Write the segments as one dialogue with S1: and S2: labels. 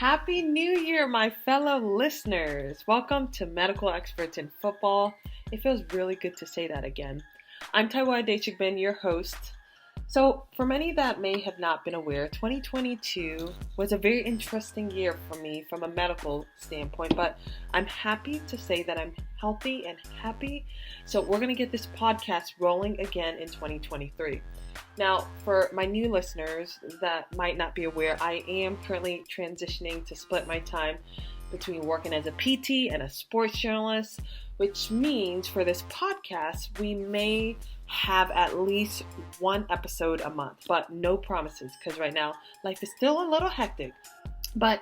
S1: Happy New Year, my fellow listeners. Welcome to Medical Experts in Football. It feels really good to say that again. I'm Taiwan Deichigbin, your host. So, for many that may have not been aware, 2022 was a very interesting year for me from a medical standpoint, but I'm happy to say that I'm healthy and happy. So, we're going to get this podcast rolling again in 2023. Now, for my new listeners that might not be aware, I am currently transitioning to split my time between working as a PT and a sports journalist, which means for this podcast, we may have at least one episode a month, but no promises because right now life is still a little hectic. But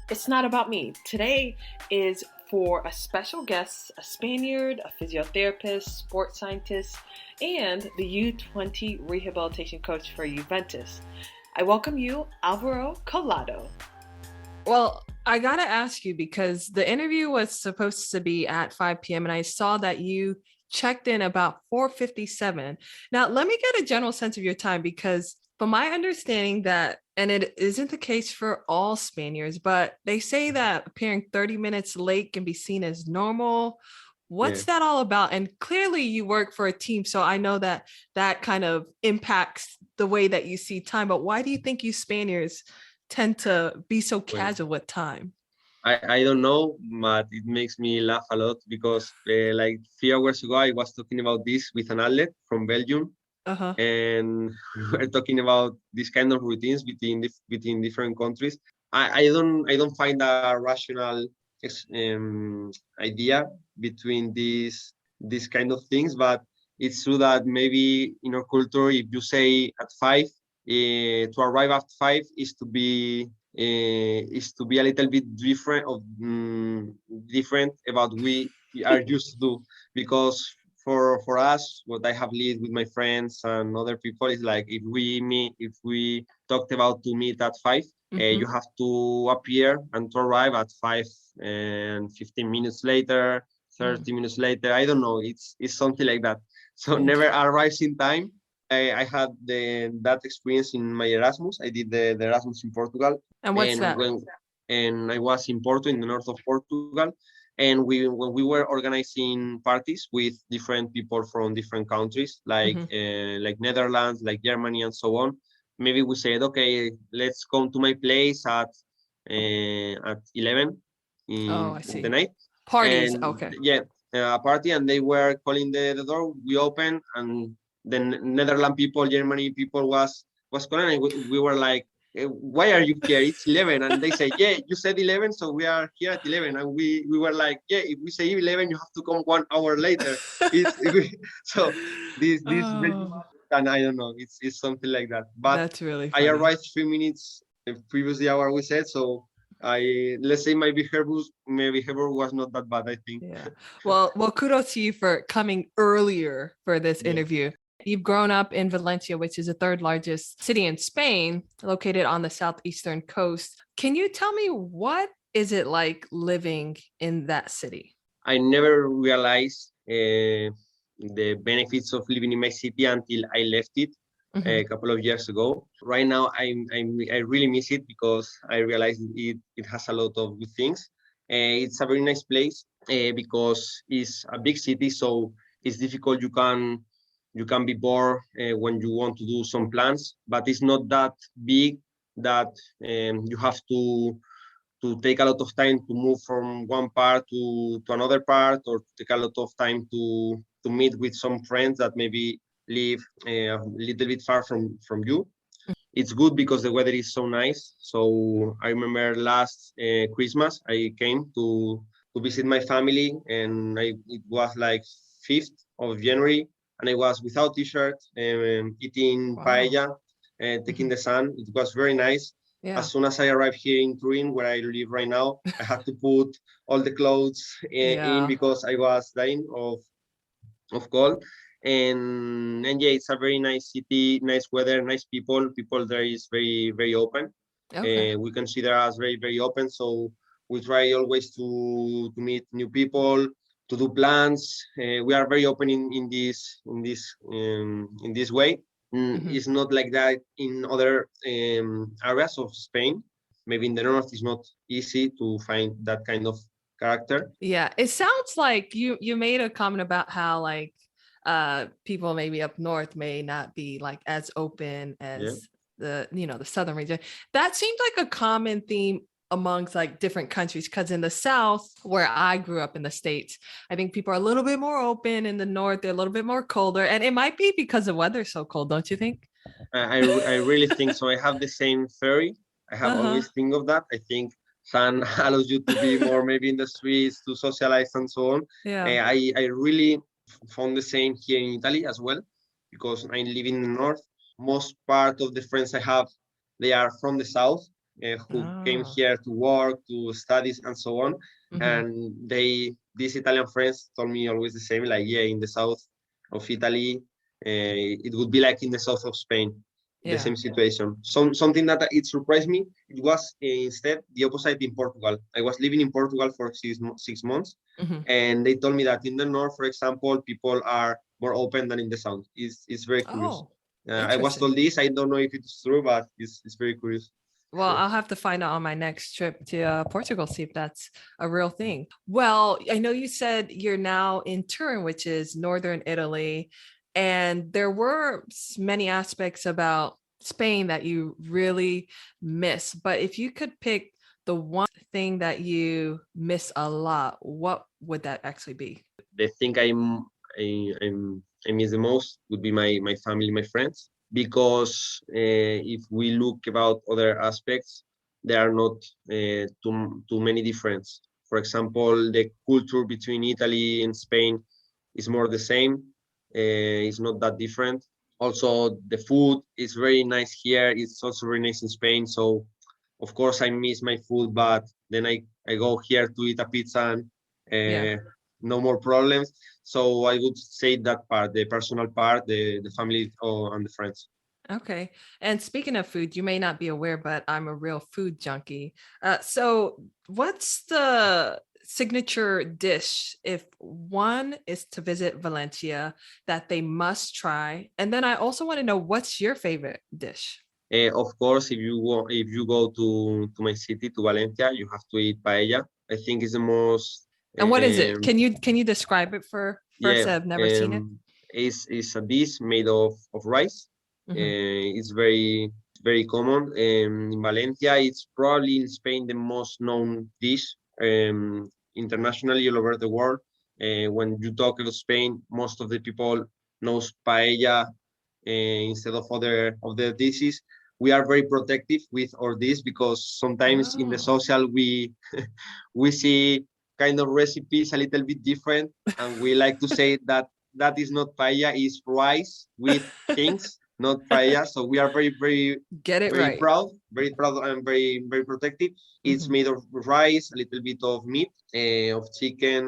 S1: it's not about me. Today is for a special guest, a Spaniard, a physiotherapist, sports scientist, and the U-20 rehabilitation coach for Juventus. I welcome you, Álvaro Collado.
S2: Well, I gotta ask you because the interview was supposed to be at 5 p.m. and I saw that you checked in about 4:57. Now, let me get a general sense of your time because from my understanding that, and it isn't the case for all Spaniards, but they say that appearing 30 minutes late can be seen as normal. What's that all about? And clearly you work for a team, so I know that that kind of impacts the way that you see time, but why do you think you Spaniards tend to be so casual with time?
S3: I don't know, but it makes me laugh a lot because like 3 hours ago, I was talking about this with an athlete from Belgium. And we were talking about this kind of routines between different countries. I don't find a rational idea between these kind of things, but it's true that maybe in our culture, if you say at 5, to arrive at 5 is to be a little bit different about we are used to do, because for us, what I have lived with my friends and other people is like if we talked about to meet at 5, you have to appear and to arrive at 5 and 15 minutes later, 30 minutes later. I don't know. It's something like that. So never arrives in time. I had that experience in my Erasmus. I did the Erasmus in Portugal.
S2: And what's that?
S3: And I was in Porto, in the north of Portugal. And when we were organizing parties with different people from different countries, like Netherlands, like Germany, and so on, maybe we said, okay, let's come to my place at 11 in the night.
S2: Parties,
S3: and,
S2: okay.
S3: Yeah, a party, and they were calling the door. We opened, and the Netherlands people, Germany people was calling, and we were like, why are you here? It's 11. And they say, yeah, you said 11, so we are here at 11. And we were like, yeah, if we say 11, you have to come 1 hour later. So this and I don't know, it's something like that. But
S2: that's really funny.
S3: I arrived 3 minutes previous the hour we said, so let's say my behavior was not that bad, I think.
S2: Yeah. Well, kudos to you for coming earlier for this interview. You've grown up in Valencia, which is the third largest city in Spain, located on the southeastern coast. Can you tell me what is it like living in that city?
S3: I never realized the benefits of living in my city until I left it a couple of years ago. Right now, I really miss it because I realized it has a lot of good things. It's a very nice place because it's a big city, so it's difficult. You can be bored when you want to do some plans, but it's not that big that you have to take a lot of time to move from one part to another part, or take a lot of time to meet with some friends that maybe live a little bit far from you. It's good because the weather is so nice. So I remember last Christmas, I came to visit my family, and it was like 5th of January, and I was without t-shirt, eating paella, taking the sun. It was very nice. Yeah. As soon as I arrived here in Turin, where I live right now, I had to put all the clothes in because I was dying of cold. And yeah, it's a very nice city, nice weather, nice people. People there is very, very open. Okay. We consider us very, very open. So we try always to meet new people, to do plans. We are very open in this way. It's not like that in other areas of Spain. maybe in the north it's not easy to find that kind of character.
S2: Yeah, it sounds like you made a comment about how like people maybe up north may not be like as open
S3: Yeah.
S2: as the southern region. That seems like a common theme amongst like different countries, because in the south where I grew up in the States, I think people are a little bit more open. In the north they're a little bit more colder, and it might be because the weather's so cold, don't you think?
S3: I really think so. I have the same theory. I have
S2: Uh-huh.
S3: always think of that. I think sun allows you to be more maybe in the streets, to socialize and so on.
S2: Yeah.
S3: I really found the same here in Italy as well, because I live in the north. Most part of the friends I have, they are from the south, who came
S2: Oh.
S3: here to work, to studies and so on.
S2: Mhm.
S3: And these Italian friends told me always the same, like, yeah, in the south of Italy, it would be like in the south of Spain, the
S2: Yeah.
S3: same situation. Something that it surprised me, it was instead the opposite in Portugal. I was living in Portugal for 6 months,
S2: Mhm.
S3: and they told me that in the north, for example, people are more open than in the south. It's very curious.
S2: Oh,
S3: I was
S2: interesting.
S3: told this. I don't know if it's true, but it's very curious.
S2: Well, I'll have to find out on my next trip to Portugal, see if that's a real thing. Well, I know you said you're now in Turin, which is northern Italy, and there were many aspects about Spain that you really miss. But if you could pick the one thing that you miss a lot, what would that actually be?
S3: The thing I miss the most would be my family, my friends, because if we look about other aspects, there are not too many difference. For example, the culture between Italy and Spain is more the same. It's not that different. Also, the food is very nice here. It's also very nice in Spain. So, of course, I miss my food, but then I go here to eat a pizza and
S2: Yeah.
S3: no more problems. So I would say that part, the personal part, the family and the friends.
S2: Okay. And speaking of food, you may not be aware, but I'm a real food junkie. So, what's the signature dish if one is to visit Valencia that they must try? And then I also want to know, what's your favorite dish?
S3: Of course, if you go to my city, to Valencia, you have to eat paella. I think it's the most
S2: And what is it?
S3: um,
S2: Can you describe it for
S3: yeah,
S2: first? I've never seen it.
S3: is a dish made of rice.
S2: Mhm.
S3: It's very common. In Valencia, it's probably in Spain the most known dish internationally all over the world. When you talk about Spain, most of the people knows paella instead of other dishes. We are very protective with our dish because sometimes in the
S2: Oh.
S3: social we see kind of recipes a little bit different, and we like to say that that is not paella, is rice with things, not paella. So we are
S2: Get it right.
S3: very proud and very protective. It's
S2: Mhm.
S3: made of rice, a little bit of meat, of chicken,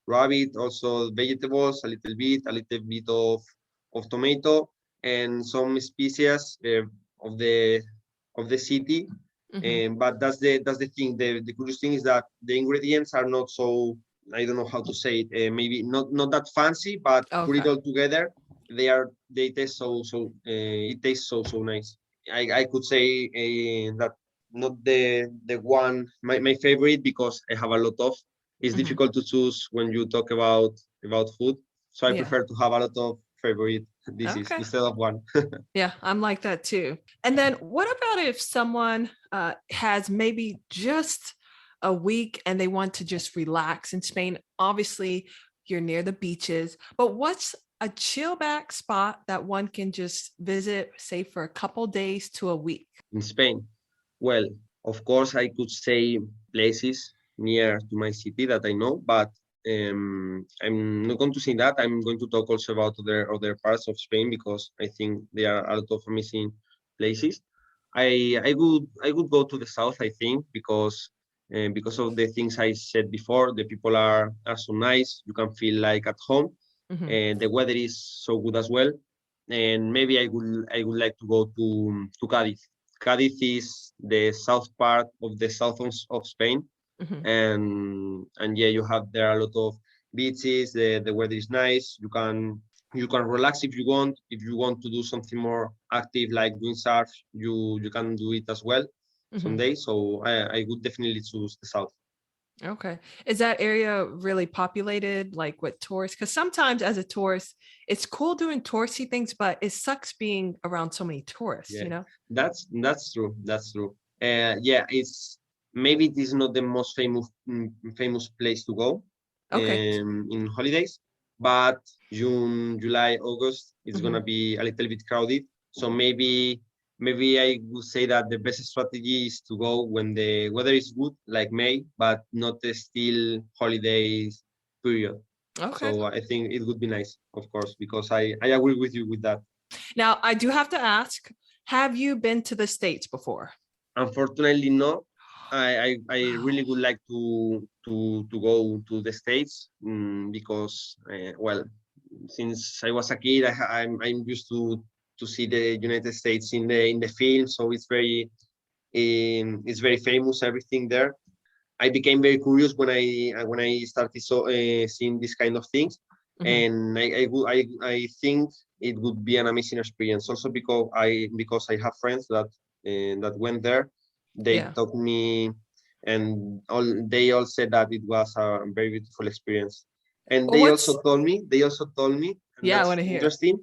S3: rabbit, also vegetables, a little bit of tomato, and some species of the city.
S2: Mhm.
S3: But that's the thing. The curious thing is that the ingredients are not so, I don't know how to say it. Maybe not that fancy, but put it
S2: Okay.
S3: all together, they taste it tastes so nice. I could say that not the one my favorite, because I have a lot of. It's
S2: Mhm.
S3: difficult to choose when you talk about food. So I
S2: Yeah.
S3: prefer to have a lot of favorite dishes
S2: Okay.
S3: instead of one.
S2: Yeah, I'm like that too. And then what about if someone has maybe just a week and they want to just relax in Spain? Obviously, you're near the beaches, but what's a chill back spot that one can just visit, say, for a couple days to a week?
S3: In Spain, well, of course, I could say places near to my city that I know, but I'm not going to say that. I'm going to talk also about other parts of Spain, because I think there are a lot of amazing places. I would go to the south, I think, because of the things I said before. The people are so nice. You can feel like at home,
S2: Mhm.
S3: and the weather is so good as well. And maybe I would like to go to Cadiz. Cadiz is the south part of the south of Spain,
S2: Mhm.
S3: and yeah, you have there are a lot of beaches. The weather is nice. You can relax if you want. If you want to do something more active like doing surf, you can do it as well. some days. So I would definitely choose the south.
S2: Okay. Is that area really populated, like with tourists? Because sometimes as a tourist, it's cool doing touristy things, but it sucks being around so many tourists,
S3: Yeah,
S2: you know?
S3: that's true. That's true. Yeah, it's maybe it is not the most famous place to go
S2: Okay.
S3: in holidays, but June, July, August it's
S2: Mhm.
S3: gonna be a little bit crowded. So maybe I would say that the best strategy is to go when the weather is good, like May, but not the still holidays period.
S2: Okay.
S3: So I think it would be nice, of course, because I agree with you with that.
S2: Now, I do have to ask, have you been to the States before?
S3: Unfortunately, no. I
S2: Wow.
S3: really would like to go to the States because well, since I was a kid, I'm used to see the United States in the film, so it's very famous everything there. I became very curious when I started seeing this kind of things,
S2: Mhm.
S3: and I think it would be an amazing experience. Also because I have friends that went there. They
S2: Yeah.
S3: taught me, and they all said that it was a very beautiful experience. And
S2: Well, what's,
S3: they also told me, and
S2: yeah, I
S3: that's
S2: want to hear.
S3: interesting,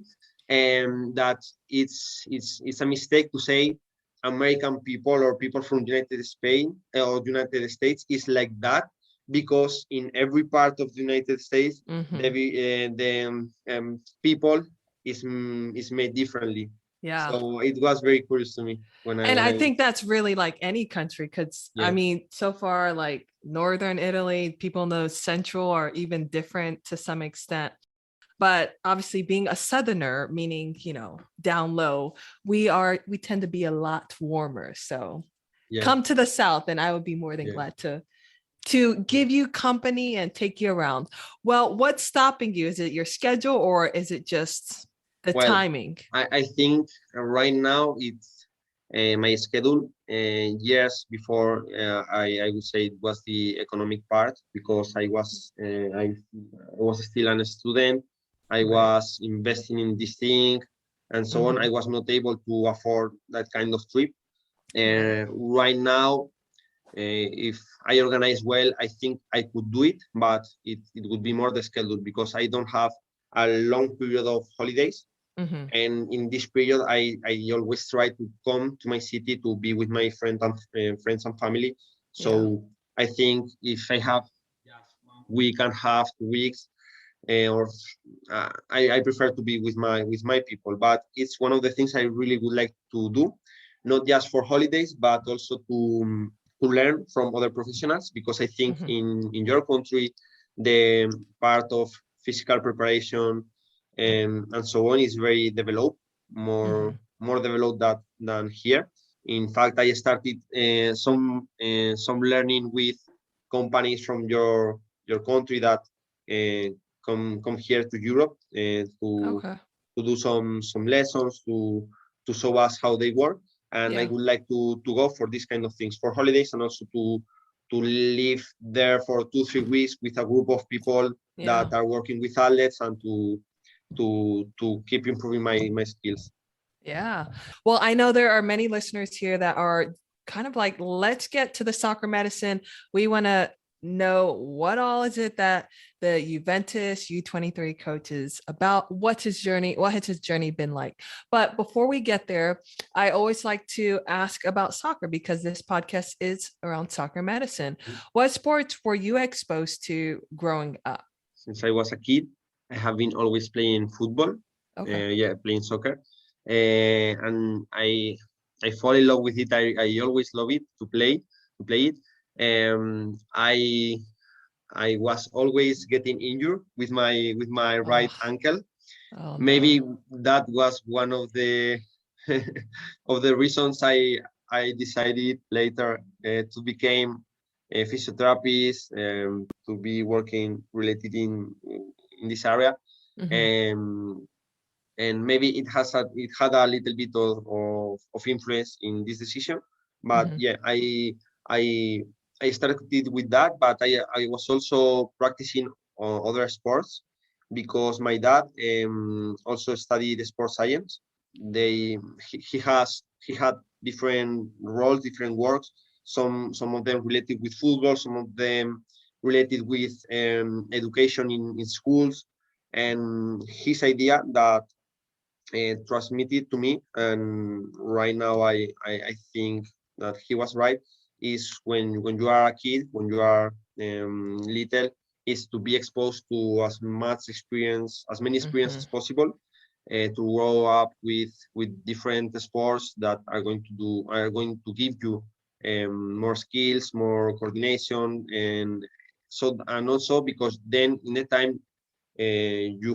S3: that it's a mistake to say American people or people from United Spain or United States is like that because in every part of the United States
S2: Hmm.
S3: the people is made differently.
S2: Yeah.
S3: So it was very curious to me
S2: And
S3: when
S2: I
S3: I
S2: think that's really like any country, because I
S3: yeah
S2: mean, so far, like Northern Italy, people know Central are even different to some extent. But obviously, being a Southerner, meaning, down low, we tend to be a lot warmer. So
S3: yeah
S2: come to the South and I would be more than
S3: yeah
S2: glad to give you company and take you around. Well, what's stopping you? Is it your schedule or is it just the
S3: well
S2: timing?
S3: I think right now it's my schedule. Years before, I would say it was the economic part because I was still a student. I
S2: Right.
S3: was investing in this thing and so on. I
S2: Hmm.
S3: was not able to afford that kind of trip.
S2: Right.
S3: Right now, if I organize well, I think I could do it, but it would be more the schedule because I don't have a long period of holidays.
S2: Hmm.
S3: And in this period, I always try to come to my city to be with my friends and family.
S2: Yeah.
S3: So I think if I have just 1 week and a half, 2 weeks, or I prefer to be with my people. But it's one of the things I really would like to do, not just for holidays, but also to learn from other professionals because I think
S2: Hmm.
S3: in your country the part of physical preparation and so on is very developed,
S2: Hmm.
S3: more developed than here. In fact, I started some learning with companies from your country that uh, come here to Europe
S2: Okay.
S3: to do some lessons to show us how they work. And I
S2: Yeah.
S3: would like to go for these kind of things for holidays and also to live there for 2 3 weeks with a group of people
S2: Yeah.
S3: that are working with athletes and to keep improving my skills.
S2: Yeah. Well, I know there are many listeners here that are kind of like, let's get to the soccer medicine. We want to know what all is it that the Juventus U23 coach is about. What's his journey? What has his journey been like? But before we get there, I always like to ask about soccer because this podcast is around soccer medicine. What sports were you exposed to growing up?
S3: Since I was a kid, I have been always playing football,
S2: Okay.
S3: yeah, playing soccer, and I fall in love with it. I always love it to play it. I was always getting injured with my right
S2: Oh,
S3: ankle.
S2: oh
S3: Maybe
S2: no.
S3: that was one of the of the reasons I decided later to become a physiotherapist, to be working related in this area.
S2: Hmm.
S3: Um, and maybe it had a little bit of influence in this decision. But
S2: Hmm.
S3: yeah, I I started with that, but I was also practicing other sports because my dad also studied sports science. He had different roles, different works. Some of them related with football, some of them related with education in schools. And his idea that transmitted to me, and right now I think that he was right, is when you are a kid, when you are little, is to be exposed to as much experience, as many experience as possible, to grow up with different sports that are going to give you more skills, more coordination, and also because then in the time you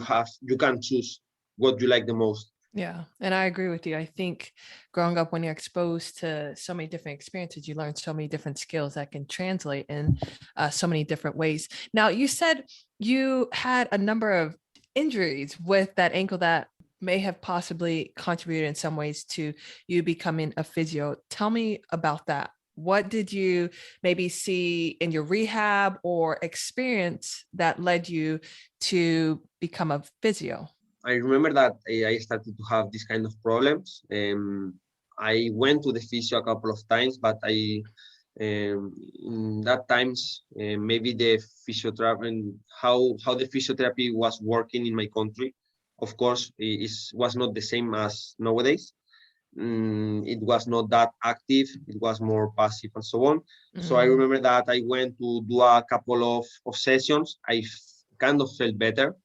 S3: can choose what you like the most.
S2: Yeah, and I agree with you. I think growing up, when you're exposed to so many different experiences, you learn so many different skills that can translate in so many different ways. Now, you said you had a number of injuries with that ankle that may have possibly contributed in some ways to you becoming a physio. Tell me about that. What did you maybe see in your rehab or experience that led you to become a physio?
S3: I remember that I started to have this kind of problems. I went to the physio a couple of times, but in that times maybe the physiotherapy and how the physiotherapy was working in my country, of course, was not the same as nowadays. It was not that active. It was more passive and so on. So I remember that I went to do a couple of sessions. Kind of felt better,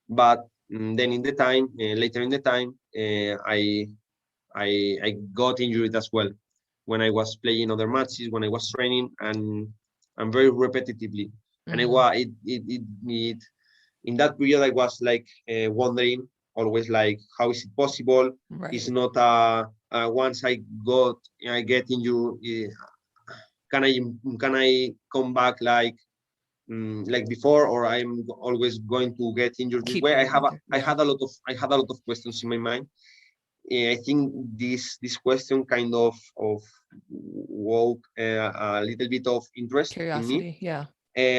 S3: but then in the time, later in the time, I got injured as well when I was playing other matches, when I was training, and very repetitively. And it in that period I was like wondering always, like, how is it possible?
S2: Right.
S3: It's not once I get injured, can I come back like before, or I'm always going to get injured this way? I had a lot of questions in my mind. I think this question kind of woke a little bit of interest in me.
S2: Curiosity, yeah.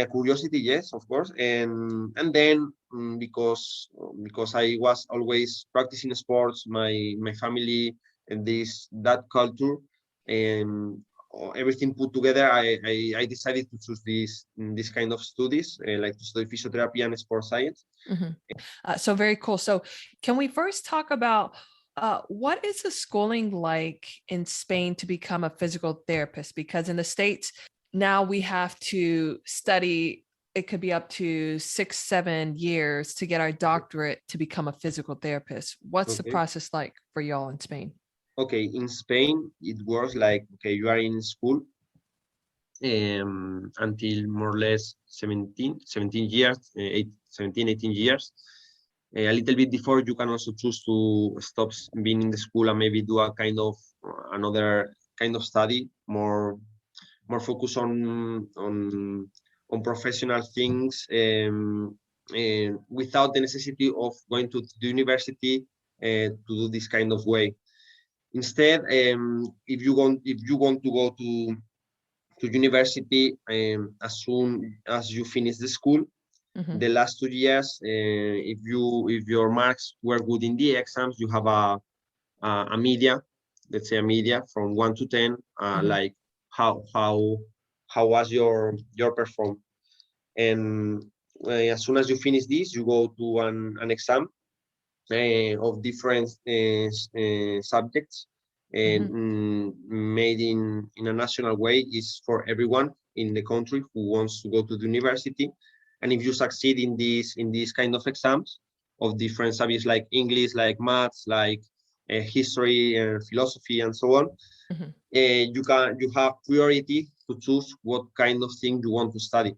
S3: Curiosity, yes, of course, and then because I was always practicing sports, my family and that culture, and everything put together, I decided to choose this kind of studies, like to study physiotherapy and sports science.
S2: So very cool. So can we first talk about what is the schooling like in Spain to become a physical therapist? Because in the States, now we have to study, it could be up to 6-7 years to get our doctorate to become a physical therapist. What's the process like for y'all in Spain?
S3: Okay, in Spain, it works like, okay, you are in school until more or less 17 years, 17, 18 years. A little bit before, you can also choose to stop being in the school and maybe do a kind of another kind of study, more focus on professional things, without the necessity of going to the university to do this kind of way. Instead, if you want to go to university, as soon as you finish the school, the last 2 years, if your marks were good in the exams, you have a media, let's say a media from 1 to 10, like how was your perform. And as soon as you finish this, you go to an exam of different subjects, and made in a national way, is for everyone in the country who wants to go to the university. And if you succeed in these kind of exams of different subjects, like English, like maths, like history and philosophy and so on, you have priority to choose what kind of thing you want to study.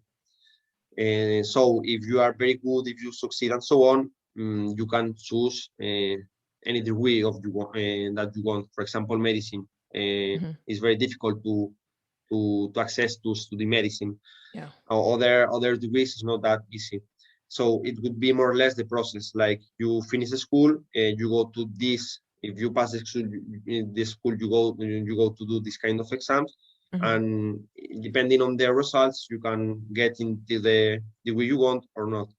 S3: So if you are very good, if you succeed and so on, you can choose any degree that you want. For example, medicine is very difficult to access to study medicine.
S2: Yeah.
S3: Other degrees is not that easy. So it would be more or less the process. Like, you finish the school, you go to this. If you pass the school, you go to do this kind of exams. And depending on their results, you can get into the degree you want or not.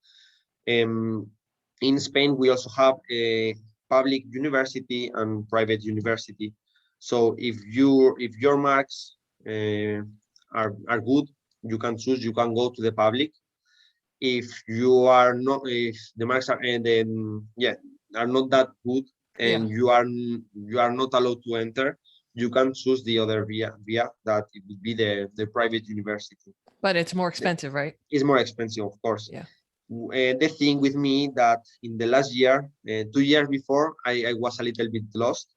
S3: In Spain, we also have a public university and private university. So if your marks are good, you can choose. You can go to the public. If you are not, if the marks are and then yeah are not that good, and you are not allowed to enter, you can choose the other via that it would be the private university.
S2: But it's more expensive, right?
S3: It's more expensive, of course.
S2: Yeah.
S3: The thing with me that in the last year, 2 years before, I was a little bit lost.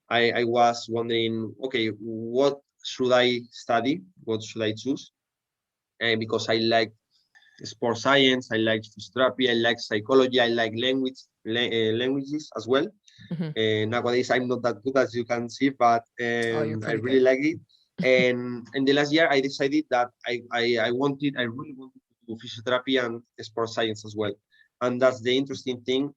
S3: I was wondering, okay, what should I study? What should I choose? Because I like sports science, I like physiotherapy, I like psychology, I like languages as well.
S2: Mm-hmm.
S3: Nowadays, I'm not that good as you can see, but
S2: Oh, you're
S3: I
S2: pretty
S3: really
S2: good.
S3: like it. And in the last year, I decided that I really wanted to do physiotherapy and sports science as well. And that's the interesting thing.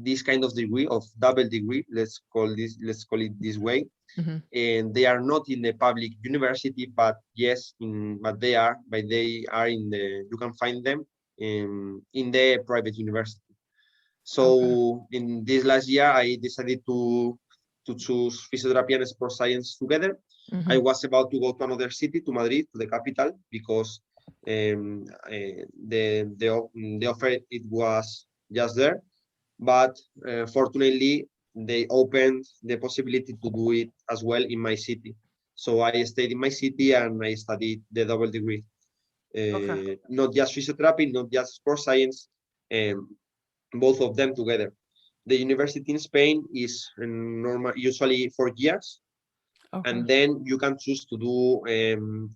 S3: This kind of degree, of double degree, let's call it this way.
S2: Mm-hmm.
S3: And they are not in the public university, but yes, but they are in the, you can find them in the private university.
S2: Okay.
S3: So in this last year, I decided to choose physiotherapy and sports science together. I
S2: Mm-hmm.
S3: was about to go to another city, to Madrid, to the capital, because the offer it was just there. But fortunately, they opened the possibility to do it as well in my city. So I stayed in my city and I studied the double degree,
S2: Okay.
S3: not just physiotherapy, not just sports science, um, both of them together. The university in Spain is normal, usually 4 years,
S2: Okay.
S3: and then you can choose to do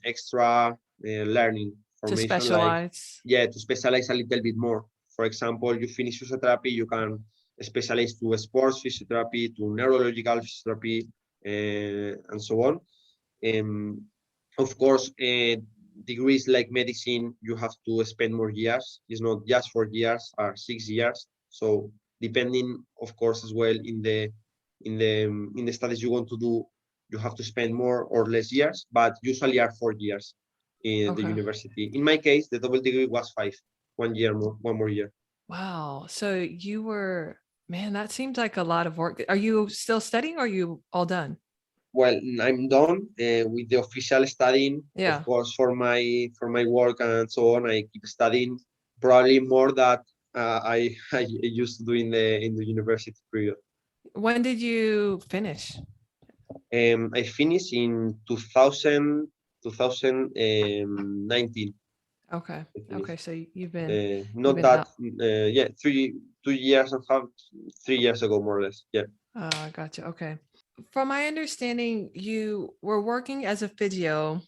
S3: extra learning
S2: To
S3: formation, like
S2: specialize.
S3: to specialize a little bit more. For example, you finish physiotherapy, you can specialize to sports physiotherapy, to neurological physiotherapy, and so on. Um, of course, degrees like medicine, you have to spend more years. It's not just 4 years or 6 years. So depending, of course, as well in the studies you want to do, you have to spend more or less years, but usually are 4 years in the
S2: Okay.
S3: university. In my case, the double degree was 5, 1 year more, one more year.
S2: Wow. So you were, man, that seems like a lot of work. Are you still studying or are you all done?
S3: Well, I'm done with the official studying. Of
S2: Yeah.
S3: course, for my work and so on, I keep studying probably more that I used to do in the university period.
S2: When did you finish?
S3: I finished in 2019.
S2: Okay.
S3: I
S2: Okay.
S3: finished.
S2: So you've
S3: Not
S2: been
S3: that,
S2: out.
S3: yeah, 2 years and a half, 3 years ago, more or less. Yeah.
S2: Gotcha. Okay. From my understanding, you were working as a physio,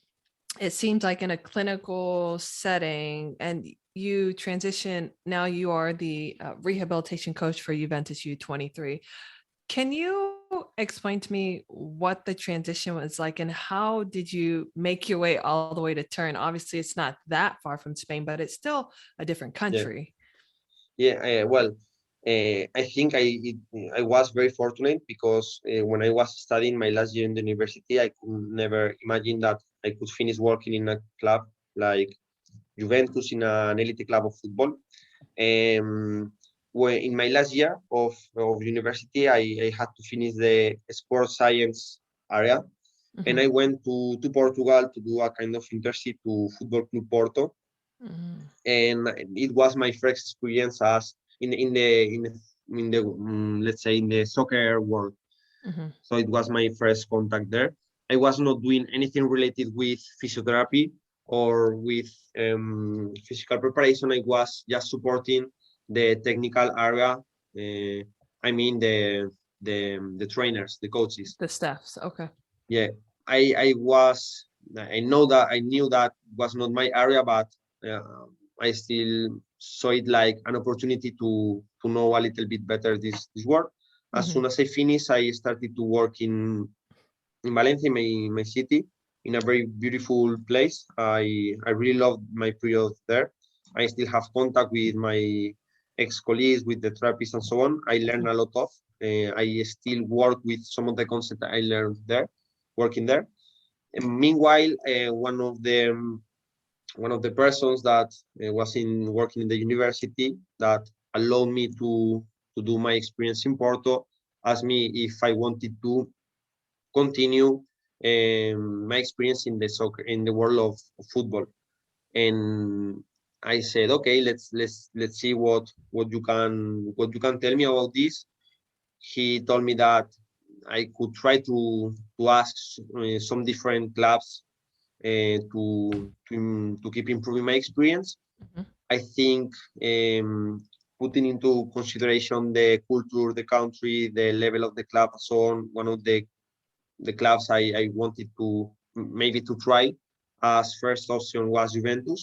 S2: it seems like in a clinical setting, and you transition. Now you are the rehabilitation coach for Juventus U23. Can you explain to me what the transition was like and how did you make your way all the way to Turin? Obviously, it's not that far from Spain, but it's still a different
S3: Yeah.
S2: country.
S3: Yeah, well, I think I was very fortunate because when I was studying my last year in the university, I could never imagine that I could finish working in a club like Juventus, in an elite club of football. When in my last year of university, I had to finish the sports science area, and
S2: Mhm,
S3: I went to Portugal to do a kind of internship to Football Club Porto,
S2: mhm,
S3: and it was my first experience as in the let's say in the soccer world.
S2: mhm.
S3: So it was my first contact there. I was not doing anything related with physiotherapy or with physical preparation. I was just supporting the technical area. I mean the trainers, the coaches.
S2: The staffs. Okay.
S3: Yeah, I knew that was not my area, but I still saw it like an opportunity to know a little bit better this work. As
S2: Mhm,
S3: soon as I finished, I started to work in Valencia, my city, in a very beautiful place. I really loved my period there. I still have contact with my ex-colleagues, with the therapists and so on. I learned a lot of. I still work with some of the concepts I learned there, working there. And meanwhile, one of the persons that was in working in the university that allowed me to do my experience in Porto asked me if I wanted to continue my experience in the soccer, in the world of football. And I said, okay, let's see what you can tell me about this. He told me that I could try to ask some different clubs to keep improving my experience.
S2: Mhm.
S3: I think putting into consideration the culture, the country, the level of the club, and so on. One of the clubs I wanted to maybe to try as first option was Juventus,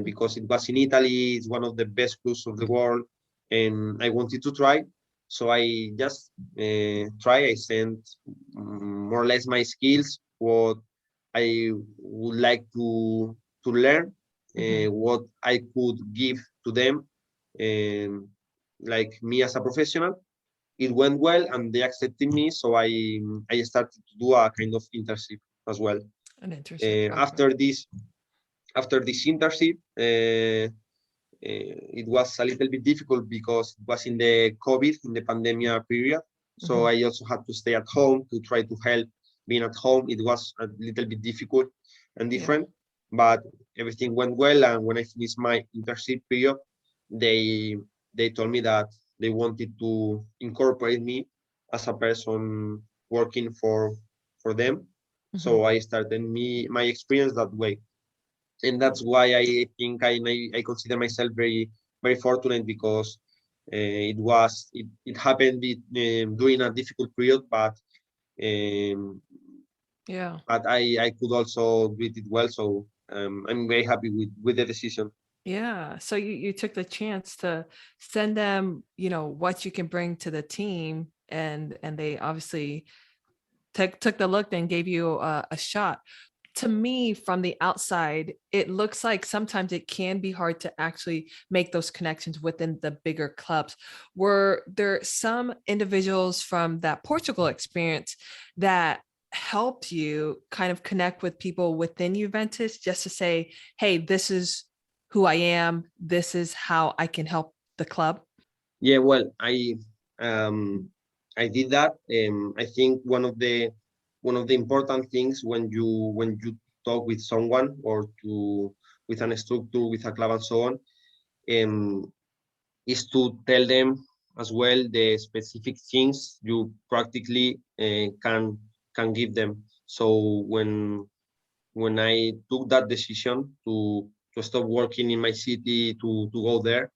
S3: because it was in Italy. It's one of the best clubs of the world, and I wanted to try. So I just try. I sent more or less my skills, what I would like to learn,
S2: Mhm.
S3: what I could give to them, like me as a professional. It went well, and they accepted me. So I started to do a kind of internship as well.
S2: An internship.
S3: Uh,
S2: Okay.
S3: after this after this internship, it was a little bit difficult because it was in the COVID, in the pandemic period. So
S2: Mhm.
S3: I also had to stay at home to try to help being at home. It was a little bit difficult and
S2: Yeah.
S3: different, but everything went well. And when I finished my internship period, they they told me that they wanted to incorporate me as a person working for them.
S2: Mhm.
S3: So I started my experience that way, and that's why I think I consider myself very fortunate, because it happened during a difficult period, um,
S2: Yeah.
S3: but I could also do it well. So I'm very happy with the decision.
S2: Yeah. So you took the chance to send them, what you can bring to the team, and they obviously took the look and gave you a shot. To me, from the outside, it looks like sometimes it can be hard to actually make those connections within the bigger clubs. Were there some individuals from that Portugal experience that helped you kind of connect with people within Juventus, just to say, hey, this is who I am, this is how I can help the club?
S3: Yeah, well, um, I did that. I think one of the important things when you talk with someone, or with an structure, with a club, and so on, um, is to tell them as well the specific things you practically can give them. So when I took that decision to stop working in my city, to go there,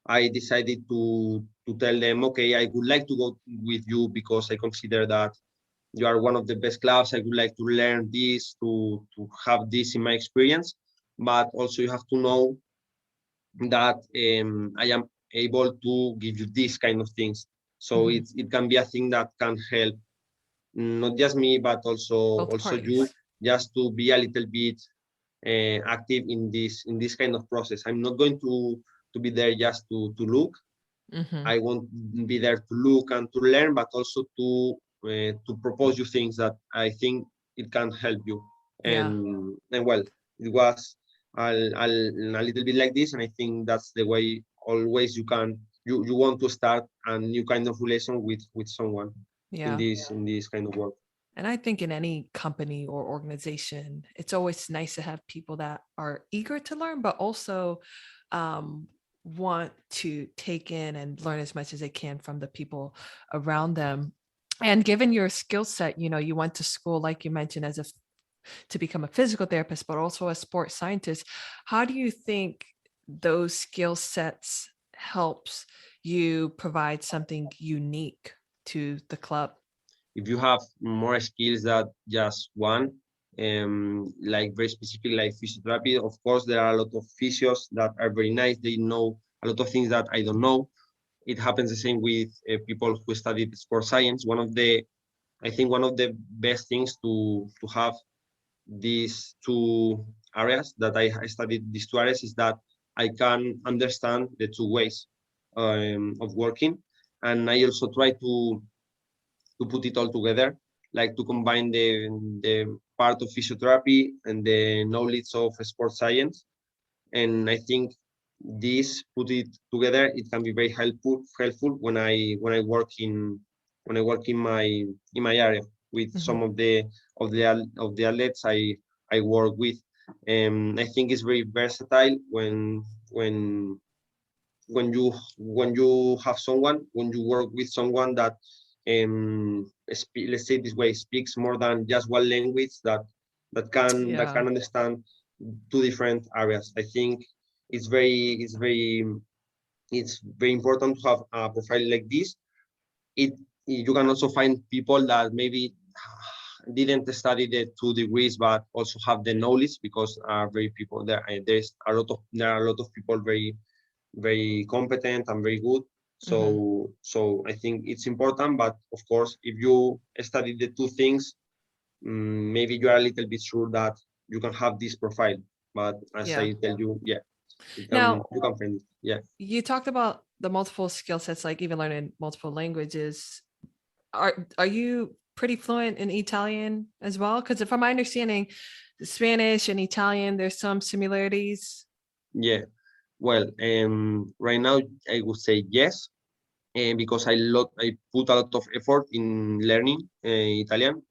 S3: I decided to tell them, okay, I would like to go with you because I consider that you are one of the best clubs. I would like to learn this, to have this in my experience, but also you have to know that I am able to give you these kind of things. So
S2: Mhm.
S3: it can be a thing that can help not just me, but also
S2: Both
S3: also you,
S2: parties.
S3: just to be a little bit active in this kind of process. I'm not going to be there just to look.
S2: Hmm.
S3: I won't be there to look and to learn, but also to propose you things that I think it can help you.
S2: Yeah.
S3: And well, it was a little bit like this, and I think that's the way always you want to start a new kind of relation with someone
S2: Yeah.
S3: in this kind of work.
S2: And I think in any company or organization, it's always nice to have people that are eager to learn, but also want to take in and learn as much as they can from the people around them. And given your skill set, you went to school, like you mentioned, to become a physical therapist, but also a sports scientist. How do you think those skill sets helps you provide something unique to the club?
S3: If you have more skills than just one, like very specific, like physiotherapy, of course, there are a lot of physios that are very nice. They know a lot of things that I don't know. It happens the same with people who studied sports science. I think one of the best things to have these two areas that I studied, these two areas, is that I can understand the two ways of working, and I also try to put it all together, like to combine the part of physiotherapy and the knowledge of sports science. And I think this put it together, it can be very helpful when I work when I work in my area with some of the athletes I work with. I think it's very versatile when when you have someone, when you work with someone that let's say this way, speaks more than just one language, that can understand two different areas. I think it's very important to have a profile like this. it you can also find people that maybe didn't study the 2 degrees but also have the knowledge, because very people there are a lot of people very competent and very good. So I think it's important, but of course, if you study the two things, maybe you are a little bit sure that you can have this profile. But as I tell you, yeah,
S2: Now,
S3: you can find it. Yeah.
S2: you talked about the multiple skill sets, like even learning multiple languages. Are you pretty fluent in Italian as well? Because from my understanding, Spanish and Italian, there's some similarities.
S3: Yeah. Well, right now I would say yes, because I put a lot of effort in learning Italian,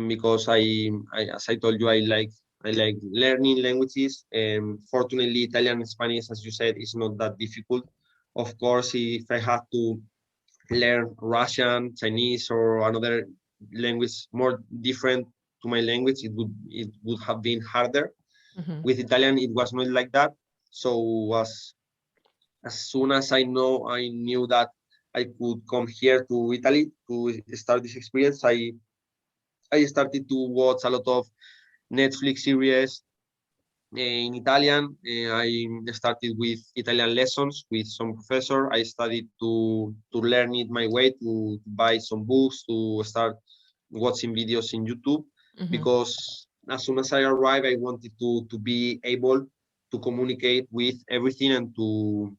S3: because as I told you, I like learning languages. Fortunately, Italian and Spanish, as you said, is not that difficult. Of course, if I had to learn Russian, Chinese, or another language more different to my language, it would have been harder. With Italian, it was not like that. So as soon as I knew that I could come here to Italy to start this experience, I started to watch a lot of Netflix series in Italian. I started with Italian lessons with some professor. I studied to learn it my way, to buy some books, to start watching videos in YouTube, because as soon as I arrived, I wanted to be able to communicate with everything and to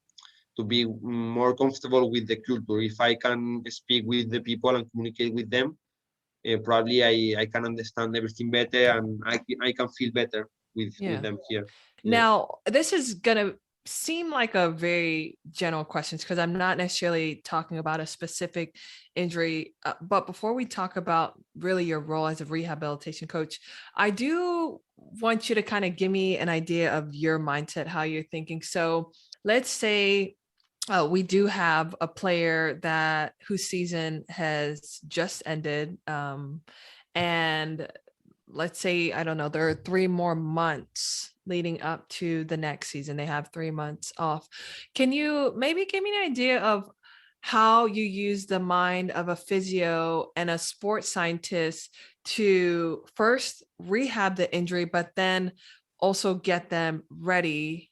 S3: be more comfortable with the culture. If I can speak with the people and communicate with them, probably I can understand everything better, and I can feel better with them here. Yeah.
S2: Now, this is going to seem like a very general question because I'm not necessarily talking about a specific injury. But before we talk about really your role as a rehabilitation coach, I do want you to kind of give me an idea of your mindset, how you're thinking. So let's say we do have a player whose season has just ended. And let's say, I don't know, there are 3 more months leading up to the next season. They have 3 months off. Can you maybe give me an idea of how you use the mind of a physio and a sports scientist to first rehab the injury, but then also get them ready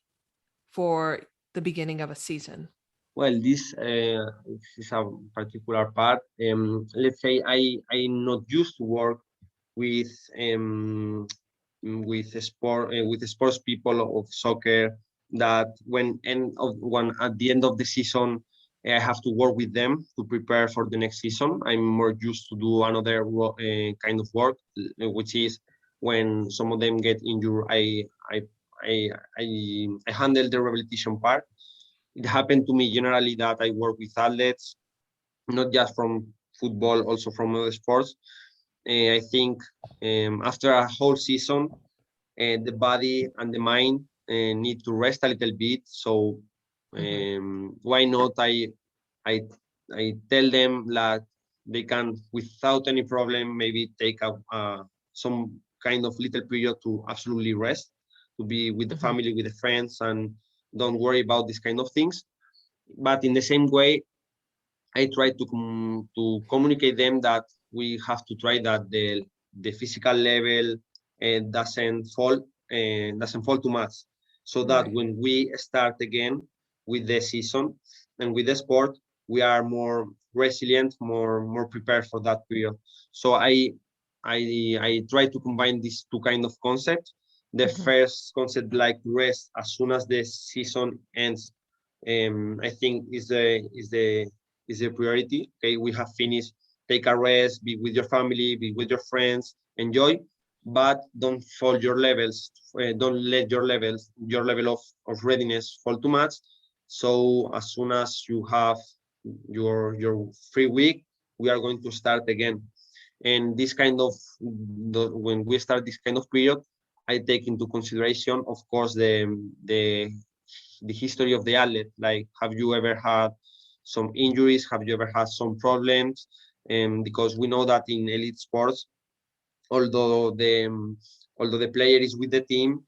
S2: for the beginning of a season?
S3: Well, this is a particular part. Let's say I'm not used to work with with sports people of soccer, that when at the end of the season I have to work with them to prepare for the next season. I'm more used to do another kind of work, which is when some of them get injured, I I handle the rehabilitation part. It happened to me generally that I work with athletes, not just from football, also from other sports. I think after a whole season, the body and the mind need to rest a little bit. So why not? I I tell them that they can, without any problem, maybe take some kind of little period to absolutely rest, to be with the family, with the friends, and don't worry about these kind of things. But in the same way, I try to communicate them that we have to try that the physical level doesn't fall too much, so that
S2: Right.
S3: when we start again with the season and with the sport, we are more resilient, more prepared for that period. So I try to combine these two kind of concepts. The first concept, like rest as soon as the season ends, I think is the priority. Okay, we have finished. Take a rest, be with your family, be with your friends, enjoy, but don't fall your levels. Don't let your level of readiness fall too much. So as soon as you have your free week, we are going to start again. And this kind of, when we start this kind of period, I take into consideration, of course, the history of the athlete. Like, have you ever had some injuries? Have you ever had some problems? Because we know that in elite sports, although the player is with the team,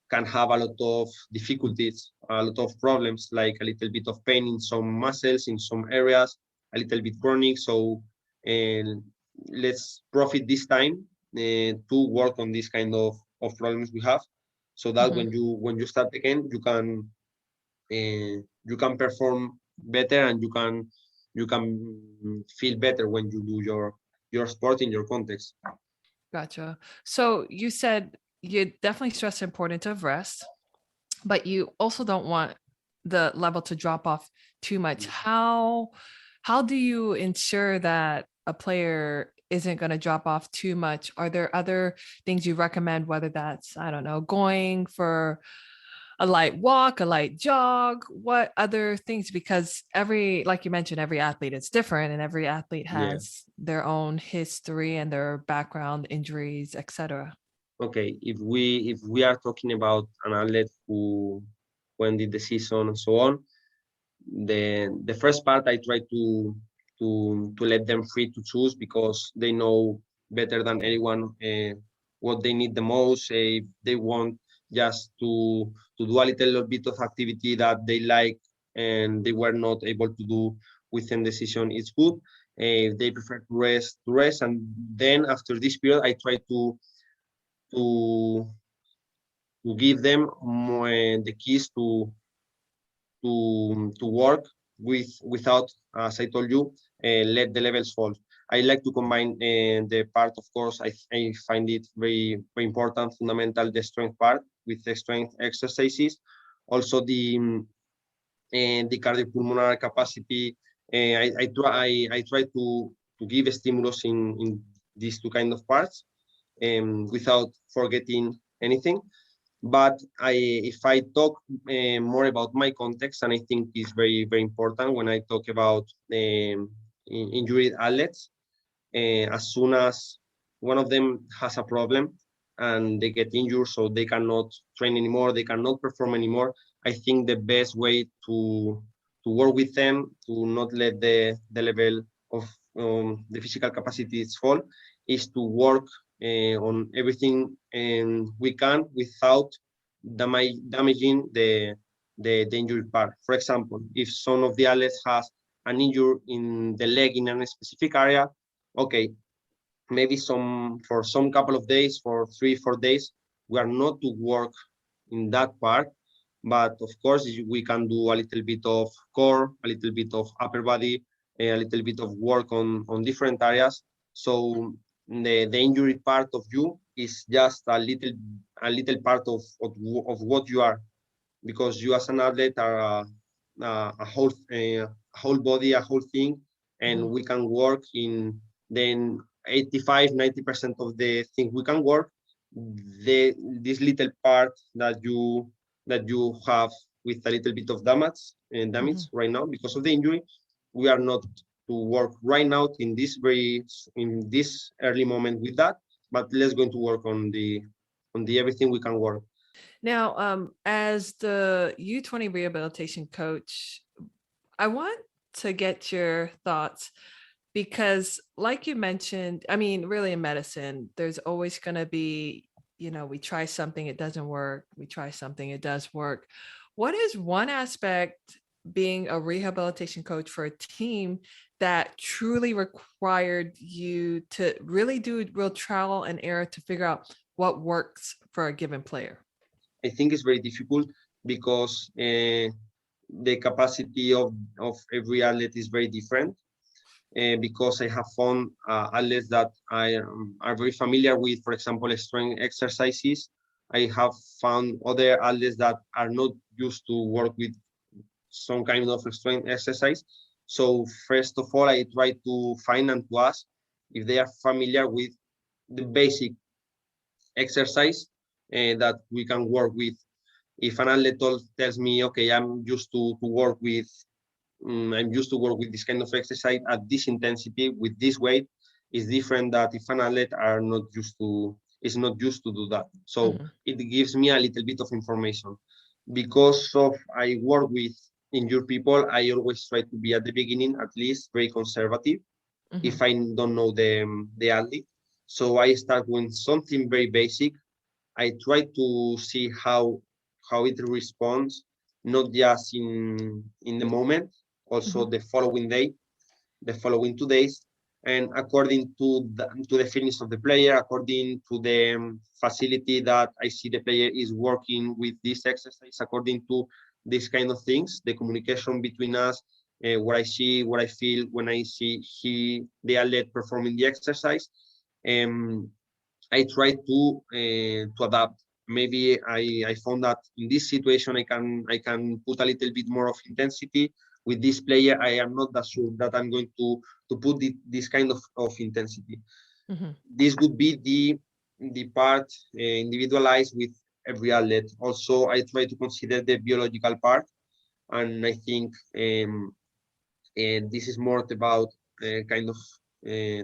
S3: can have a lot of difficulties, a lot of problems, like a little bit of pain in some muscles, in some areas, a little bit chronic. So let's profit this time to work on this kind of problems we have, so that when you start again, you can perform better, and you can feel better when you do your sport in your context.
S2: Gotcha. So you said you definitely stress the importance of rest, but you also don't want the level to drop off too much. How do you ensure that a player isn't going to drop off too much? Are there other things you recommend, whether that's, I don't know, going for a light walk, a light jog, what other things? Because like you mentioned, every athlete is different, and every athlete has their own history and their background, injuries, etc.
S3: Okay, if we are talking about an athlete who ended the season and so on, the first part I try to let them free to choose, because they know better than anyone what they need the most. If they want just to do a little bit of activity that they like and they were not able to do within the season, it's good. If they prefer to rest, and then after this period, I try to give them the keys to work without, as I told you, let the levels fall. I like to combine the part, of course, I find it very, very important, fundamental, the strength part with the strength exercises. Also the cardiopulmonary capacity. I try to give a stimulus in these two kind of parts, without forgetting anything. But if I talk more about my context, and I think it's very, very important when I talk about injured athletes, as soon as one of them has a problem and they get injured, so they cannot train anymore, they cannot perform anymore, I think the best way to work with them, to not let the level of the physical capacities fall, is to work on everything we can without damaging the injury part. For example, if some of the athletes has an injury in the leg in a specific area, okay, maybe for some couple of days, for 3-4 days, we are not to work in that part. But of course, we can do a little bit of core, a little bit of upper body, a little bit of work on different areas. So the injury part of you is just a little part of what you are, because you as an athlete are a whole body, a whole thing, and we can work in then 85-90% of the things we can work. This little part that you have with a little bit of damage right now because of the injury, we are not to work right now in this early moment with that, but let's going to work on the everything we can work.
S2: Now, as the U20 rehabilitation coach, I want to get your thoughts, because like you mentioned, I mean, really in medicine, there's always going to be, we try something, it doesn't work. We try something, it does work. What is one aspect being a rehabilitation coach for a team that truly required you to really do real trial and error to figure out what works for a given player?
S3: I think it's very difficult because the capacity of every athlete is very different. Because I have found athletes that are very familiar with, for example, strength exercises. I have found other athletes that are not used to work with some kind of strength exercise. So first of all, I try to find and to ask if they are familiar with the basic exercise that we can work with. If an athlete tells me, okay, I'm used to work with I'm used to work with this kind of exercise at this intensity with this weight is different that if an athlete is not used to do that. So it gives me a little bit of information. Because of I work with injured people, I always try to be at the beginning at least very conservative if I don't know the athlete. So I start with something very basic. I try to see how it responds, not just in the moment, also the following day, the following 2 days, and according to the feelings of the player, according to the facility that I see the player is working with this exercise, according to these kind of things, the communication between us, what I see, what I feel when I see the athlete performing the exercise. I try to adapt. Maybe I found that in this situation I can put a little bit more of intensity. With this player, I am not that sure that I'm going to put this kind of intensity. This would be the part individualized with every athlete. Also, I try to consider the biological part, and I think this is more about kind of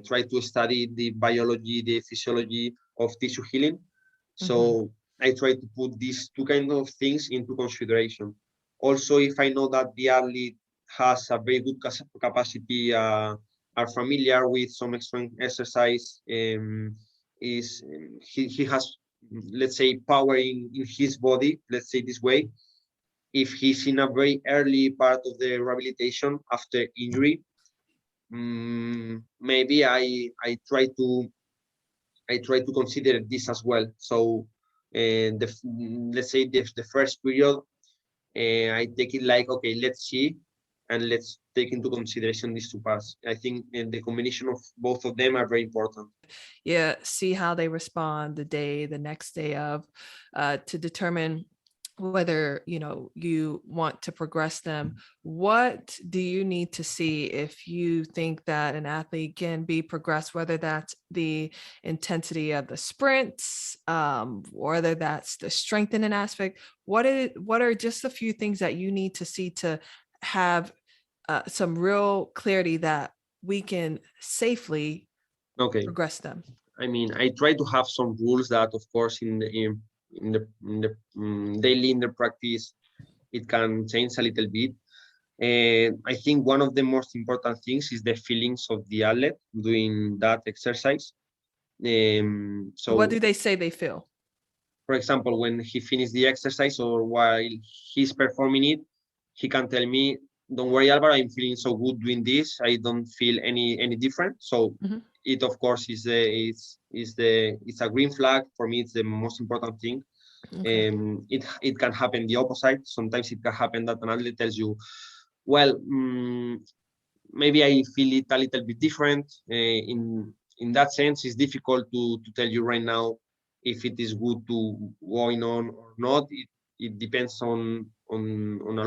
S3: try to study the biology, the physiology of tissue healing. So I try to put these two kind of things into consideration. Also, if I know that the athlete has a very good capacity, are familiar with some extreme exercise, he has, let's say, power in his body, let's say this way. If he's in a very early part of the rehabilitation after injury, maybe I try to consider this as well. So let's say the first period, I take it like, okay, let's see, and let's take into consideration these two parts. I think the combination of both of them are very important.
S2: Yeah, see how they respond the next day of, to determine whether you want to progress them. What do you need to see if you think that an athlete can be progressed, whether that's the intensity of the sprints, whether that's the strengthening aspect? What are just a few things that you need to see to have some real clarity that we can safely progress them?
S3: I mean, I try to have some rules that, of course, in the daily in the practice, it can change a little bit. And I think one of the most important things is the feelings of the athlete doing that exercise. So
S2: what do they say they feel?
S3: For example, when he finished the exercise or while he's performing it, he can tell me, "Don't worry, Álvaro, I'm feeling so good doing this. I don't feel any different." So it, of course, it's a green flag for me. It's the most important thing. It can happen the opposite. Sometimes it can happen that an athlete tells you, "Well, maybe I feel it a little bit different." In that sense, it's difficult to tell you right now if it is good to going on or not. It depends on a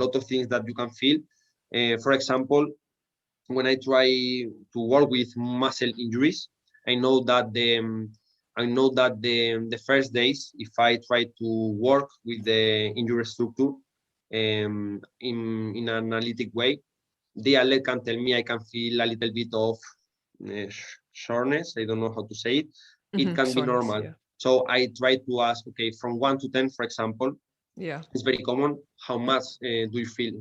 S3: lot of things that you can feel. For example, when I try to work with muscle injuries, I know that the first days, if I try to work with the injury structure in an analytic way, the athlete can tell me I can feel a little bit of shortness. I don't know how to say it. It can be normal. Yeah. So I try to ask, okay, from 1 to 10, for example. Yeah, it's very common. How much do you feel?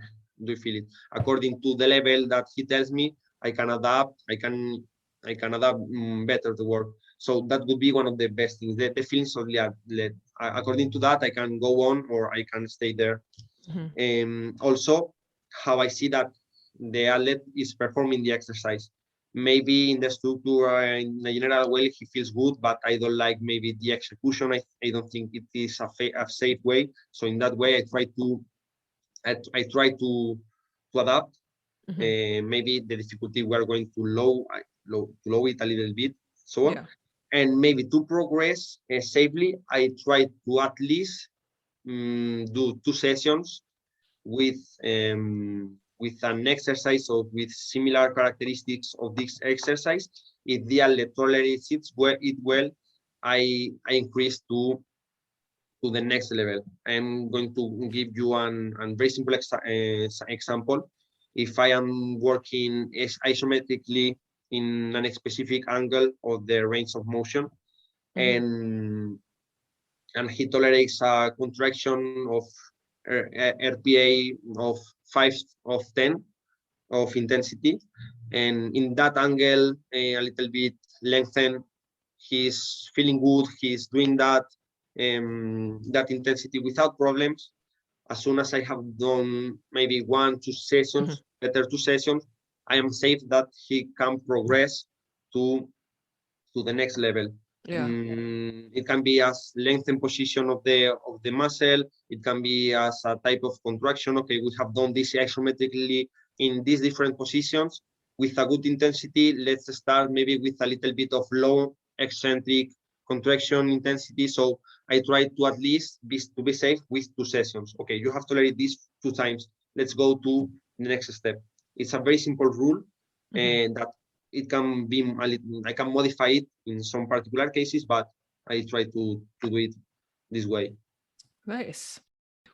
S3: Do you feel it? According to the level that he tells me, I can adapt. I can adapt better to work. So that would be one of the best things. The feelings of the athlete. According to that, I can go on or I can stay there. Also, how I see that the athlete is performing the exercise. Maybe in the structure, in a general way, he feels good, but I don't like maybe the execution. I don't think it is a safe way. So in that way, I try to adapt. Maybe the difficulty we're going to low it a little bit, so on. Yeah. And maybe to progress safely, I try to at least do 2 sessions with an exercise or with similar characteristics of this exercise. If the athlete tolerates it well, I increase to the next level. I'm going to give you an very simple example. if I am working isometrically in a specific angle of the range of motion, and he tolerates a contraction of RPA of 5 of 10 of intensity, and in that angle a little bit lengthen, he's feeling good, he's doing that that intensity without problems. As soon as I have done maybe 1-2 sessions, better 2 sessions, I am safe that he can progress to the next level.
S2: Yeah.
S3: It can be as lengthen position of the muscle. It can be as a type of contraction. Okay, we have done this isometrically in these different positions with a good intensity. Let's start maybe with a little bit of low eccentric contraction intensity. So I try to at least to be safe with 2 sessions. Okay, you have tolerated this 2 times. Let's go to the next step. It's a very simple rule, and that it can be a little, I can modify it in some particular cases, but I try to do it this way.
S2: Nice.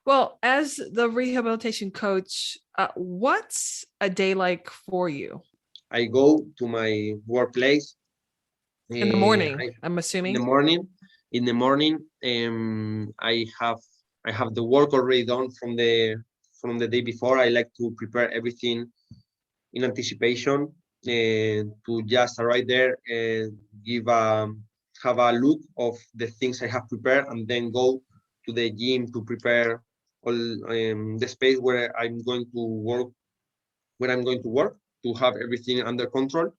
S2: Well, as the rehabilitation coach, what's a day like for you?
S3: I go to my workplace
S2: In the morning, I'm assuming.
S3: in the morning. In the morning, I have the work already done from the day before. I like to prepare everything in anticipation, to just arrive there and have a look of the things I have prepared, and then go to the gym to prepare all the space where I'm going to work, to have everything under control.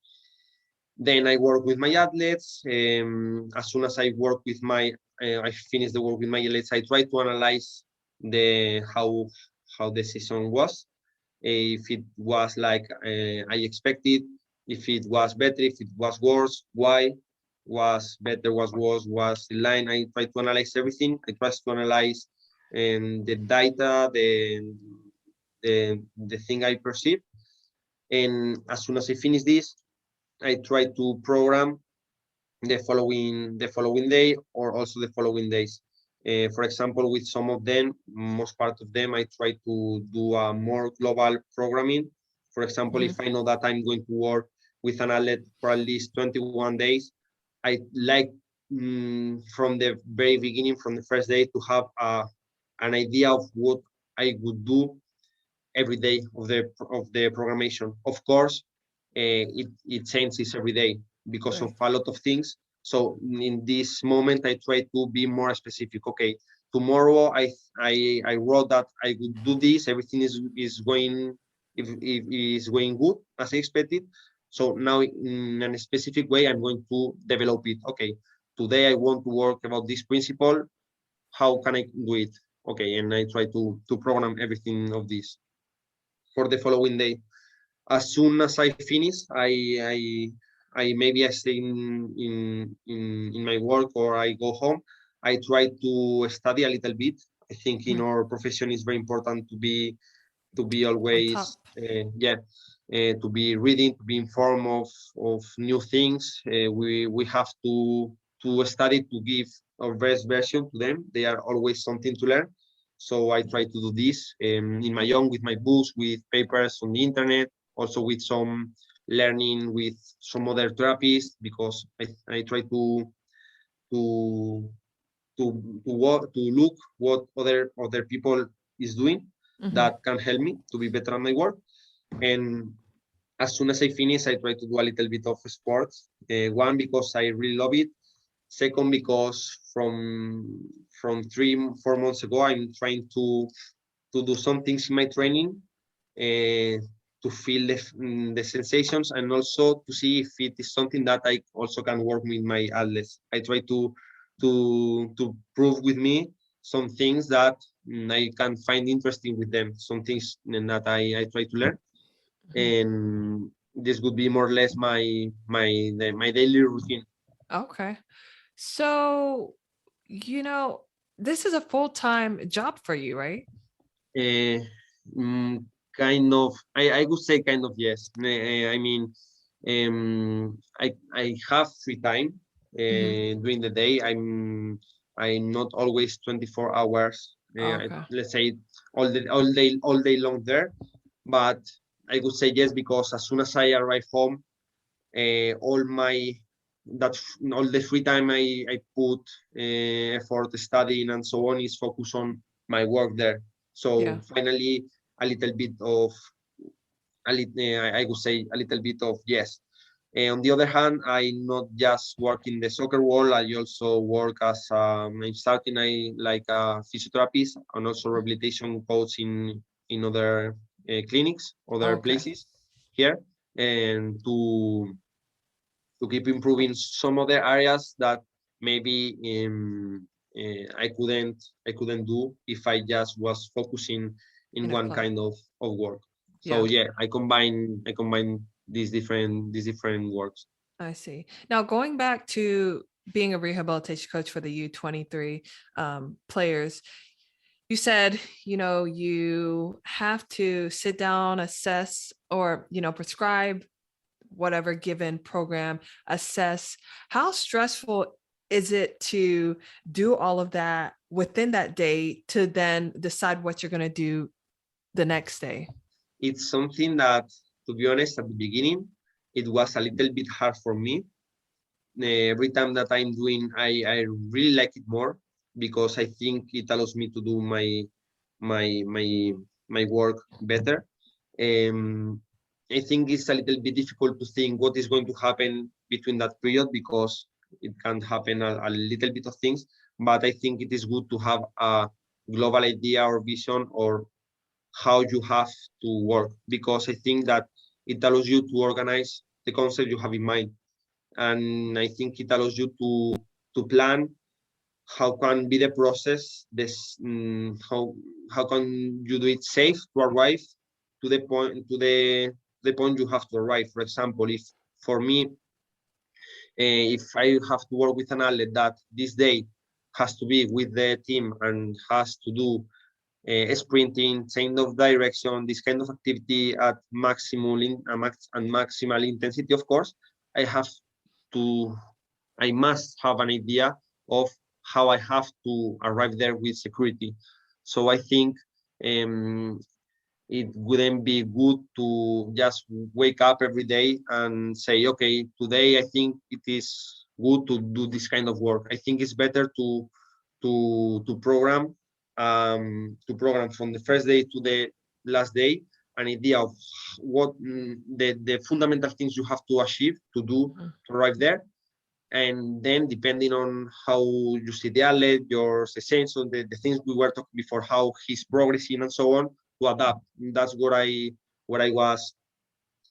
S3: Then I work with my athletes. As soon as I work with I finish the work with my athletes, I try to analyze how the season was, if it was like I expected, if it was better, if it was worse, why was better, was worse, was in line. I try to analyze everything. I try to analyze the data, the thing I perceive, and as soon as I finish this, I try to program the following day, or also the following days. For example, with some of them, most part of them, I try to do a more global programming. For example, if I know that I'm going to work with an athlete for at least 21 days, I like from the very beginning, from the first day, to have an idea of what I would do every day of the programmation. Of course, it changes every day because of a lot of things. So in this moment, I try to be more specific. Okay, tomorrow I wrote that I would do this. Everything is going, if is going good as I expected. So now in a specific way, I'm going to develop it. Okay, today I want to work about this principle. How can I do it? Okay, and I try to program everything of this for the following day. As soon as I finish, I maybe I stay in my work, or I go home. I try to study a little bit. I think in our profession it's very important to be always to be reading, to be informed of new things. We have to study, to give our best version to them. They are always something to learn. So I try to do this in my own, with my books, with papers on the internet, also with some learning with some other therapists, because I try to to look what other people is doing that can help me to be better at my work. And as soon as I finish, I try to do a little bit of sports. One, because I really love it. Second, because from 3-4 months ago, I'm trying to do some things in my training, to feel the sensations, and also to see if it is something that I also can work with my athletes. I try to prove with me some things that I can find interesting with them, some things that I try to learn, and this would be more or less my daily routine.
S2: Okay. So, this is a full-time job for you, right?
S3: Uh, Kind of. I would say kind of, yes. I mean, I have free time during the day. I'm not always 24 hours.
S2: Okay.
S3: Let's say all day long there, but I would say yes, because as soon as I arrive home, all the free time I put effort studying and so on is focused on my work there. So finally, a little bit of I would say a little bit of yes. On the other hand, I not just work in the soccer world. I also work as I'm starting like a physiotherapist and also rehabilitation coach in other clinics, other places here, and to keep improving some other areas that maybe I couldn't do if I just was focusing in one kind of work. So I combine these different works.
S2: I see. Now, going back to being a rehabilitation coach for the U-23 players, you said, you have to sit down, assess, or, prescribe whatever given program, assess. How stressful is it to do all of that within that day to then decide what you're going to do the next day?
S3: It's something that, to be honest, at the beginning, it was a little bit hard for me. Every time that I'm doing, I really like it more because I think it allows me to do my my my work better. I think it's a little bit difficult to think what is going to happen between that period because it can happen a little bit of things. But I think it is good to have a global idea or vision or how you have to work because I think that it allows you to organize the concept you have in mind, and I think it allows you to plan how can be the process. How can you do it safe to arrive to the point you have to arrive. For example, if for me, if I have to work with an athlete that this day has to be with the team and has to do sprinting, change of direction, this kind of activity at maximal intensity, of course, I have to, I must have an idea of how I have to arrive there with security. So I think it wouldn't be good to just wake up every day and say, okay, today I think it is good to do this kind of work. I think it's better to program from the first day to the last day an idea of what the fundamental things you have to achieve to do to arrive there, and then depending on how you see the athlete, your session, the things we were talking before, how he's progressing and so on, to adapt. That's what I was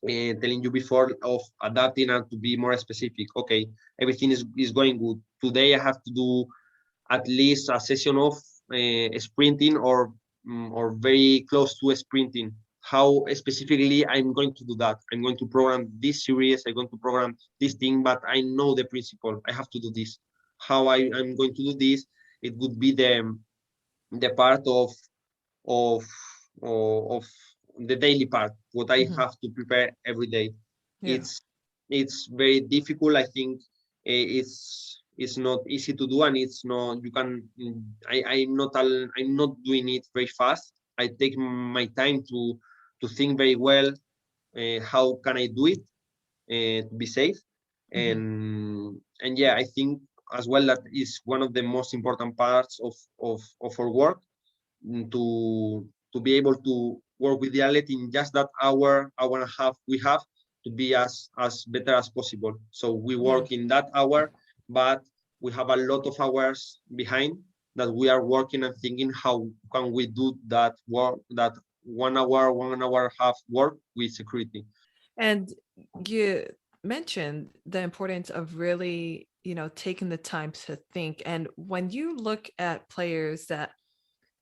S3: telling you before, of adapting and to be more specific. Okay, everything is going good. Today I have to do at least a session of sprinting or very close to sprinting. How specifically I'm going to do that? I'm going to program this series. I'm going to program this thing, but I know the principle. I have to do this. How I'm going to do this? It would be the part of of the daily part. What I have to prepare every day.
S2: Yeah.
S3: It's very difficult. I think it's not easy to do, and it's not you can. I'm not doing it very fast. I take my time to think very well. How can I do it to be safe? And yeah, I think as well that is one of the most important parts of our work, to be able to work with the athlete in just that hour and a half we have to be as better as possible. So we work in that hour, but we have a lot of hours behind that we are working and thinking how can we do that work, that 1 hour, 1 hour and a half work with security.
S2: And you mentioned the importance of really, taking the time to think. And when you look at players that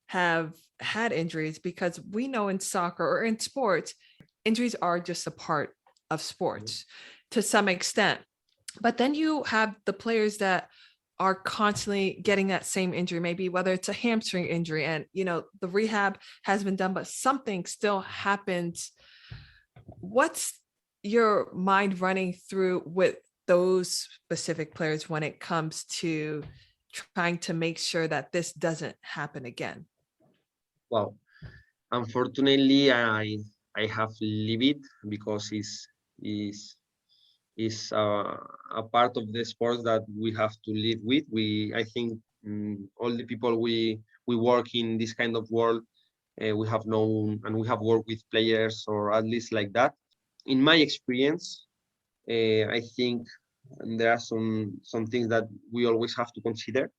S2: have had injuries, because we know in soccer or in sports, injuries are just a part of sports to some extent. But then you have the players that are constantly getting that same injury, maybe whether it's a hamstring injury and, the rehab has been done, but something still happens. What's your mind running through with those specific players when it comes to trying to make sure that this doesn't happen again?
S3: Well, unfortunately, I have leave it because is a part of the sports that we have to live with. I think all the people we work in this kind of world, we have known and we have worked with players or at least like that. In my experience, I think there are some things that we always have to consider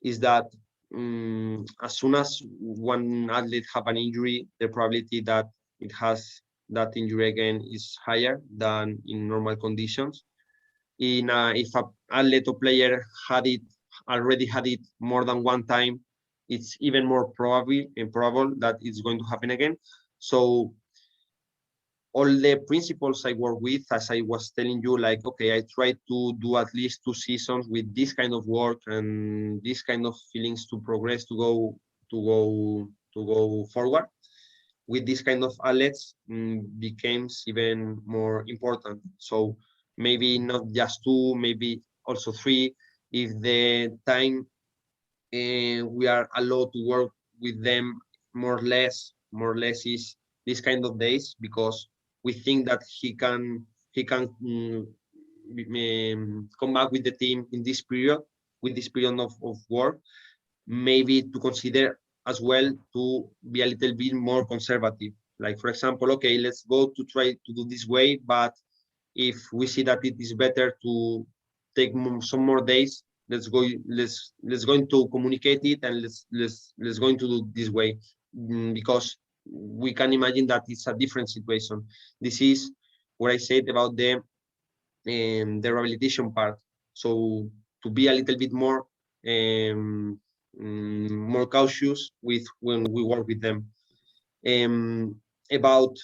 S3: is that as soon as one athlete have an injury, the probability that it has that injury again is higher than in normal conditions. If a athlete or player already had it more than one time, it's even more probable that it's going to happen again. So all the principles I work with, as I was telling you, like, okay, I try to do at least 2 seasons with this kind of work and this kind of feelings to progress, to go forward. With this kind of athletes becomes even more important. So maybe not just 2, maybe also 3. If the time we are allowed to work with them more or less is this kind of days because we think that he can come back with the team in this period with this period of work, maybe to consider as well to be a little bit more conservative. Like, for example, okay, let's go to try to do this way, but if we see that it is better to take some more days, let's going to communicate it and let's going to do this way, because we can imagine that it's a different situation. This is what I said about the rehabilitation part. So to be a little bit more cautious with when we work with them. About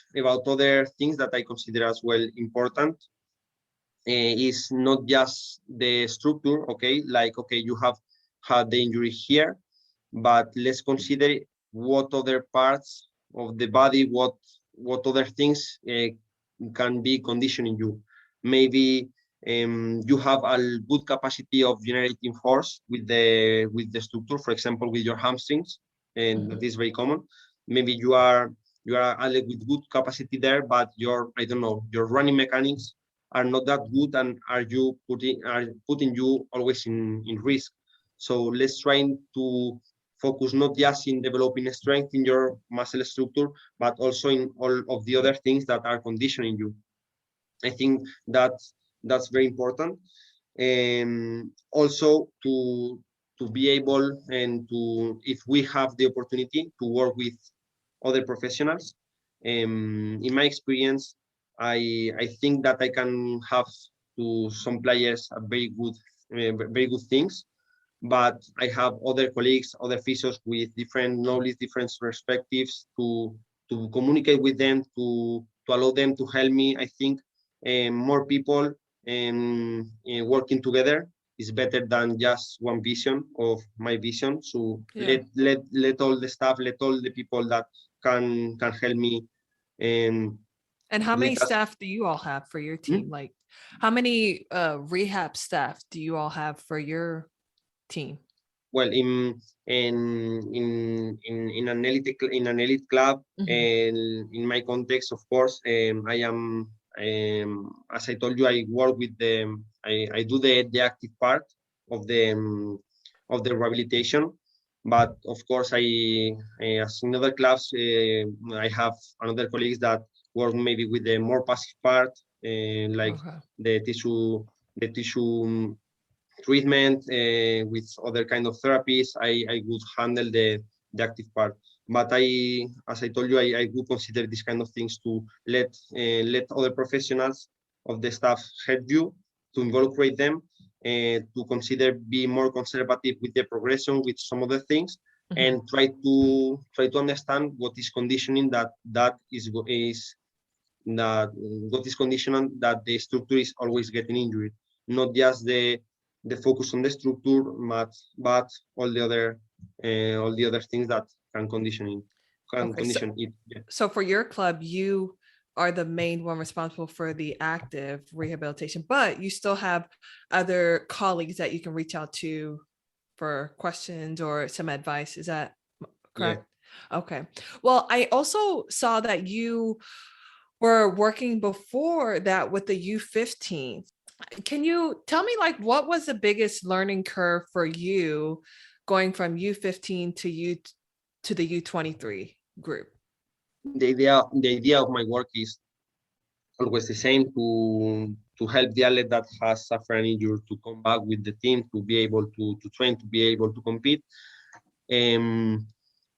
S3: other things that I consider as well important is not just the structure, okay, like, okay, you have had the injury here, but let's consider what other parts of the body, what other things can be conditioning you. Maybe you have a good capacity of generating force with the structure, for example, with your hamstrings, and that is very common. Maybe you are with good capacity there, but I don't know, your running mechanics are not that good and are putting you always in risk. So let's try to focus not just in developing strength in your muscle structure, but also in all of the other things that are conditioning you. I think that's very important. Also to be able and to, if we have the opportunity to work with other professionals, in my experience, I think that I can have to some players a very good things, but I have other colleagues, other physios with different knowledge, different perspectives to communicate with them, to allow them to help me. I think more people working together is better than just one vision of my vision. So let all the staff, let all the people that can help me.
S2: And how many staff do you all have for your team? Like, how many rehab staff do you all have for your team?
S3: Well, in an elite club, and in my context, of course, I am, as I told you, I work with I do the active part of the rehabilitation, but of course, as in other clubs, I have another colleagues that work maybe with the more passive part, like the tissue treatment, with other kind of therapies. I would handle the active part, but as I told you, I would consider these kind of things to let other professionals of the staff help you, to involve them, to consider be more conservative with the progression with some other things, and try to understand what is conditioning that what is conditioning that the structure is always getting injured, not just the focus on the structure, but all the other things that can condition it. Yeah.
S2: So for your club, you are the main one responsible for the active rehabilitation, but you still have other colleagues that you can reach out to for questions or some advice. Is that correct? Okay. Well, I also saw that you were working before that with the U15. Can you tell me, like, what was the biggest learning curve for you going from U15 to the U23 group?
S3: The idea of my work is always the same, to help the athlete that has suffered an injury to come back with the team, to be able to train, to be able to compete. Um,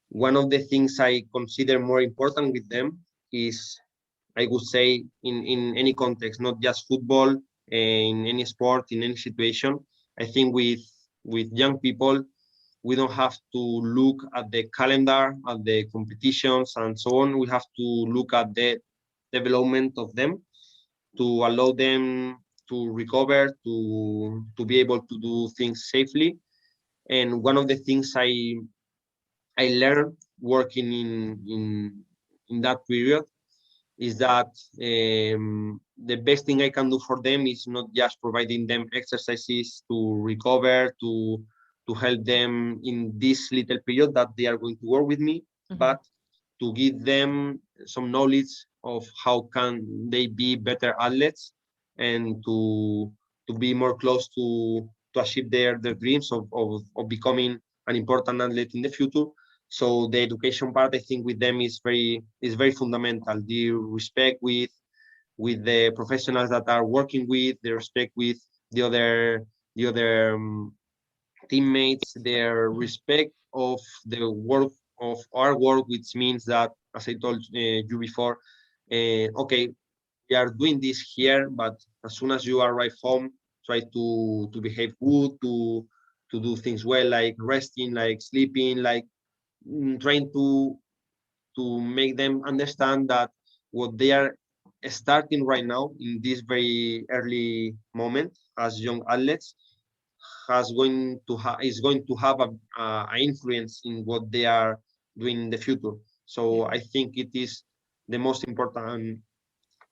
S3: One of the things I consider more important with them is, I would say, in any context, not just football, in any sport, in any situation. I think with young people, we don't have to look at the calendar, at the competitions, and so on. We have to look at the development of them, to allow them to recover, to be able to do things safely. And one of the things I learned working in that period is that, the best thing I can do for them is not just providing them exercises to recover, to help them in this little period that they are going to work with me, but to give them some knowledge of how can they be better athletes, and to be more close to achieve their dreams of becoming an important athlete in the future. So the education part, I think, with them is very fundamental. The respect with the professionals that are working with, the respect with the other teammates, their respect of the work of our work, which means that, as I told you before, okay, we are doing this here, but as soon as you arrive home, try to behave good, to do things well, like resting, like sleeping, like, trying to make them understand that what they are starting right now in this very early moment as young athletes is going to have a influence in what they are doing in the future. So I think it is the most important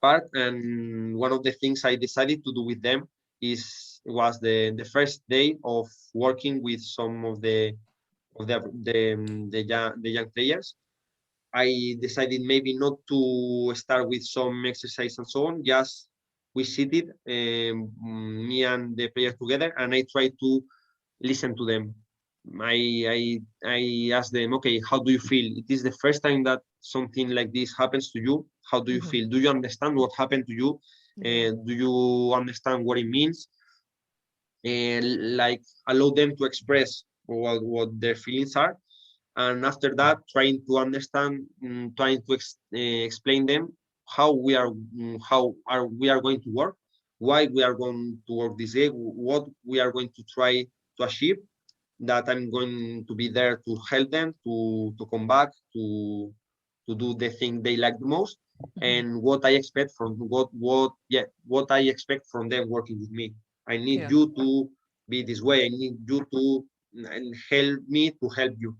S3: part. And one of the things I decided to do with them was the first day of working with some of the young players. I decided maybe not to start with some exercise and so on. Just we seated, me and the players together, and I tried to listen to them. I asked them, okay, how do you feel? It is the first time that something like this happens to you. How do you feel? Do you understand what happened to you? Do you understand what it means? And like, allow them to express what their feelings are, and after that, trying to understand, trying to explain them how we are going to work, why we are going to work this way, what we are going to try to achieve, that I'm going to be there to help them to come back to do the thing they like the most, and what I expect from what I expect from them working with me. I need
S2: Yeah.
S3: you to be this way. I need you to and help me to help you.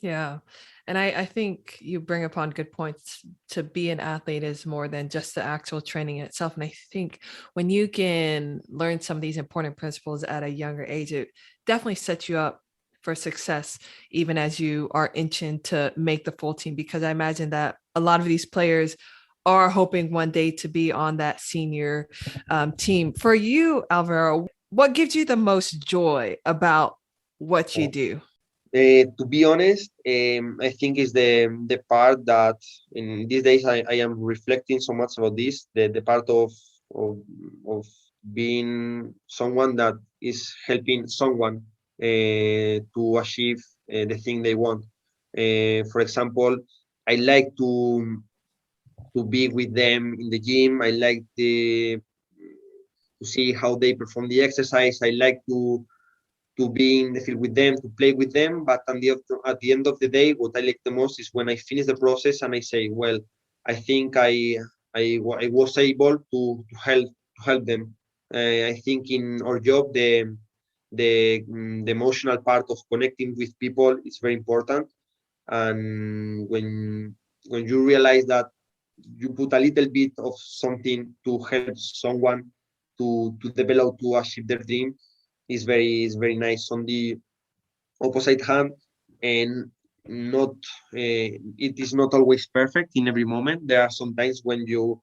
S2: Yeah. And I think you bring upon good points. To be an athlete is more than just the actual training itself. And I think when you can learn some of these important principles at a younger age, it definitely sets you up for success, even as you are inching to make the full team. Because I imagine that a lot of these players are hoping one day to be on that senior team. For you, Alvaro, what gives you the most joy about what you do?
S3: To be honest, I think is the part that in these days I am reflecting so much about this. The part of of being someone that is helping someone to achieve the thing they want. For example, I like to be with them in the gym. I like to see how they perform the exercise. I like to be in the field with them, to play with them. But at the end of the day, what I like the most is when I finish the process and I say, well, I think I was able to help them. I think in our job, the emotional part of connecting with people is very important. And when you realize that you put a little bit of something to help someone to develop, to achieve their dream, is very nice. On the opposite hand, and not it is not always perfect in every moment. There are some times when you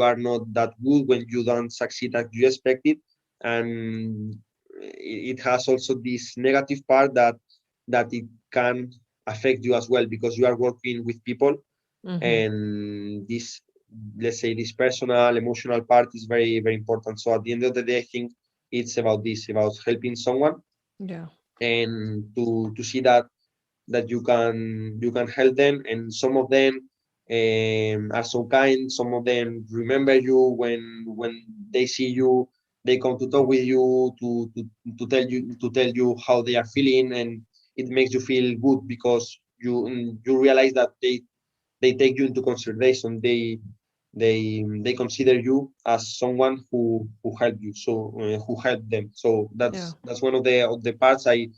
S3: are not that good, when you don't succeed as you expected, and it has also this negative part that it can affect you as well, because you are working with people,
S2: Mm-hmm.
S3: and this, let's say, this personal emotional part is very very important. So at the end of the day, I think it's about this, about helping someone,
S2: Yeah.
S3: and to see that you can help them, and some of them are so kind. Some of them remember you when they see you. They come to talk with you to tell you how they are feeling, and it makes you feel good because you realize that they take you into consideration. They consider you as someone who helped you, so who helped them. So
S2: Yeah.
S3: that's one of the parts I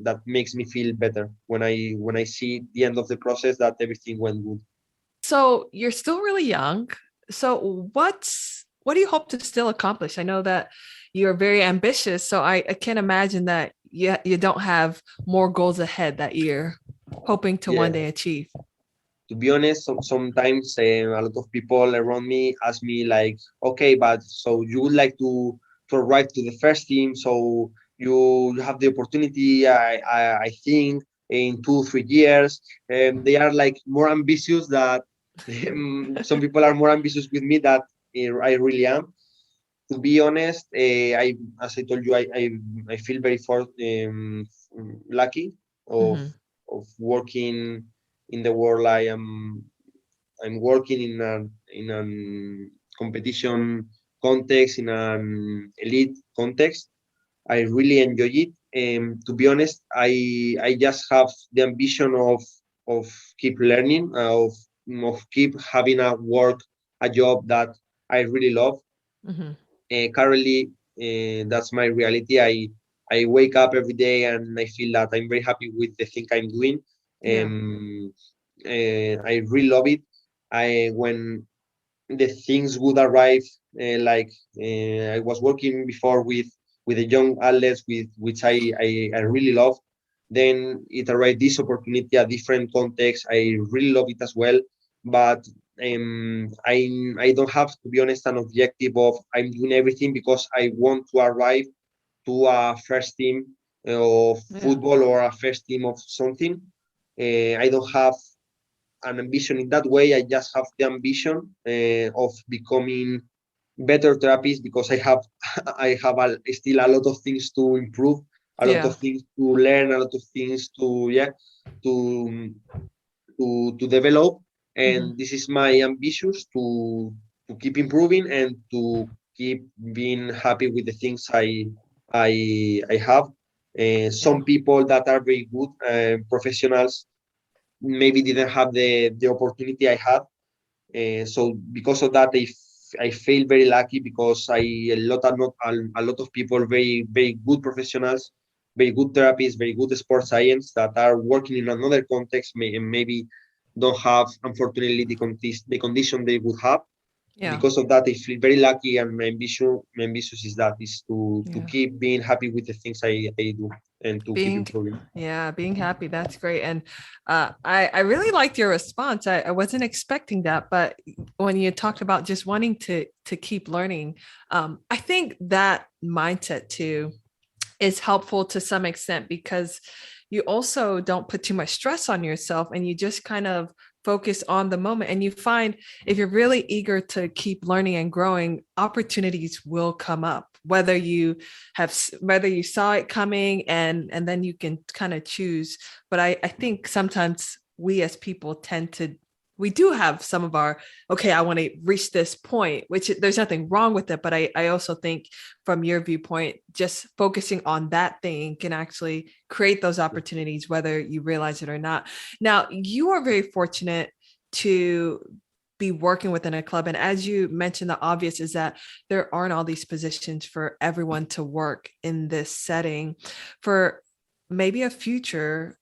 S3: that makes me feel better when I see the end of the process, that everything went good.
S2: So you're still really young. So what do you hope to still accomplish? I know that you're very ambitious, so I can't imagine that you don't have more goals ahead that you're hoping to one
S3: Yeah,
S2: day achieve.
S3: to be honest, sometimes a lot of people around me ask me like, okay, but so you would like to arrive to the first team, so you have the opportunity, I think, in 2 3 years, and they are like more ambitious that some people are more ambitious with me that I really am. To be honest, I, as I told you, I feel very lucky of
S2: Mm-hmm.
S3: working in the world. I'm working in an competition context, in an elite context. I really enjoy it. To be honest, I just have the ambition of keep learning, of keep having a job that I really love.
S2: Mm-hmm.
S3: Currently, that's my reality. I wake up every day and I feel that I'm very happy with the thing I'm doing.
S2: Yeah.
S3: Um, I really love it. I when the things would arrive, like I was working before with the young athletes, with which I really love. Then it arrived this opportunity, a different context. I really love it as well, but I don't have, to be honest, an objective of I'm doing everything because I want to arrive to a first team of
S2: Yeah.
S3: football or a first team of something. I don't have an ambition in that way. I just have the ambition of becoming better therapist, because I have still a lot of things to improve, a lot
S2: Yeah.
S3: of things to learn, a lot of things to to develop,
S2: Mm-hmm.
S3: and this is my ambitious to keep improving and to keep being happy with the things I have.
S2: Yeah.
S3: Some people that are very good professionals maybe didn't have the opportunity I had. So because of that, I feel very lucky, because a lot of people, very very good professionals, very good therapists, very good sports science, that are working in another context, and maybe don't have, unfortunately, the condition they would have.
S2: Yeah.
S3: Because of that, I feel very lucky, and my ambitious is to
S2: Yeah.
S3: keep being happy with the things I do, and to keep
S2: Being
S3: improving.
S2: yeah, being happy. That's great. And I really liked your response. I wasn't expecting that, but when you talked about just wanting to keep learning, I think that mindset too is helpful to some extent because you also don't put too much stress on yourself and you just kind of focus on the moment and you find if you're really eager to keep learning and growing opportunities will come up whether you saw it coming and then you can kind of choose but I think sometimes we as people tend to we do have some of our okay I want to reach this point which there's nothing wrong with it but I also think from your viewpoint just focusing on that thing can actually create those opportunities whether you realize it or not. Now you are very fortunate to be working within a club and as you mentioned the obvious is that there aren't all these positions for everyone to work in this setting for maybe a future,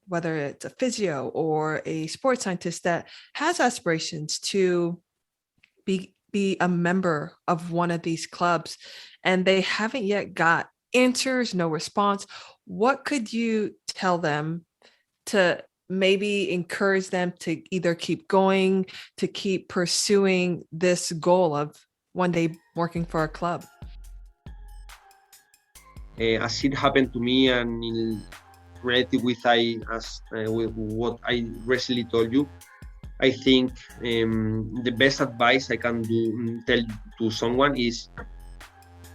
S2: whether it's a physio or a sports scientist that has aspirations to be a member of one of these clubs and they haven't yet got answers, no response. What could you tell them to maybe encourage them to either keep going, to keep pursuing this goal of one day working for a club?
S3: As it happened to me, and in related with with what I recently told you, I think the best advice I can tell to someone is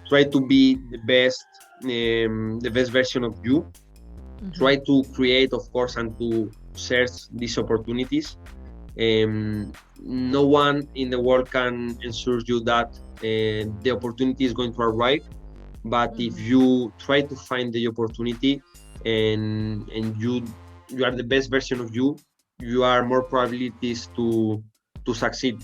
S3: try to be the best version of you. Mm-hmm. Try to create, of course, and to search these opportunities. No one in the world can ensure you that the opportunity is going to arrive. But if you try to find the opportunity and you are the best version of you, you are more probabilities to succeed.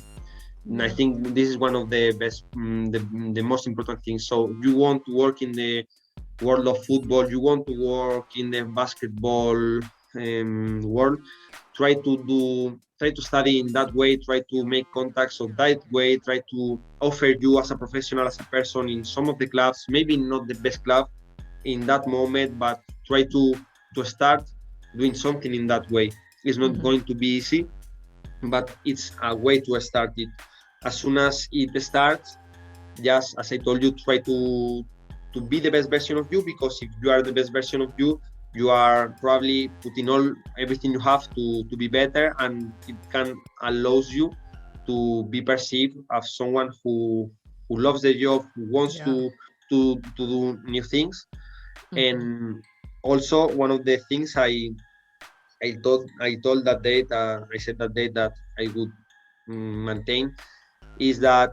S3: And I think this is one of the best, the most important things. So you want to work in the world of football, you want to work in the basketball world, try to study in that way, try to make contacts of that way, try to offer you as a professional, as a person in some of the clubs, maybe not the best club in that moment, but try to start doing something in that way. It's not going to be easy, but it's a way to start it. As soon as it starts, just as I told you, try to be the best version of you, because if you are the best version of you, you are probably putting everything you have to be better, and it can allows you to be perceived as someone who loves the job, who wants to do new things. And also one of the things I told that day, I said that day that I would maintain, is that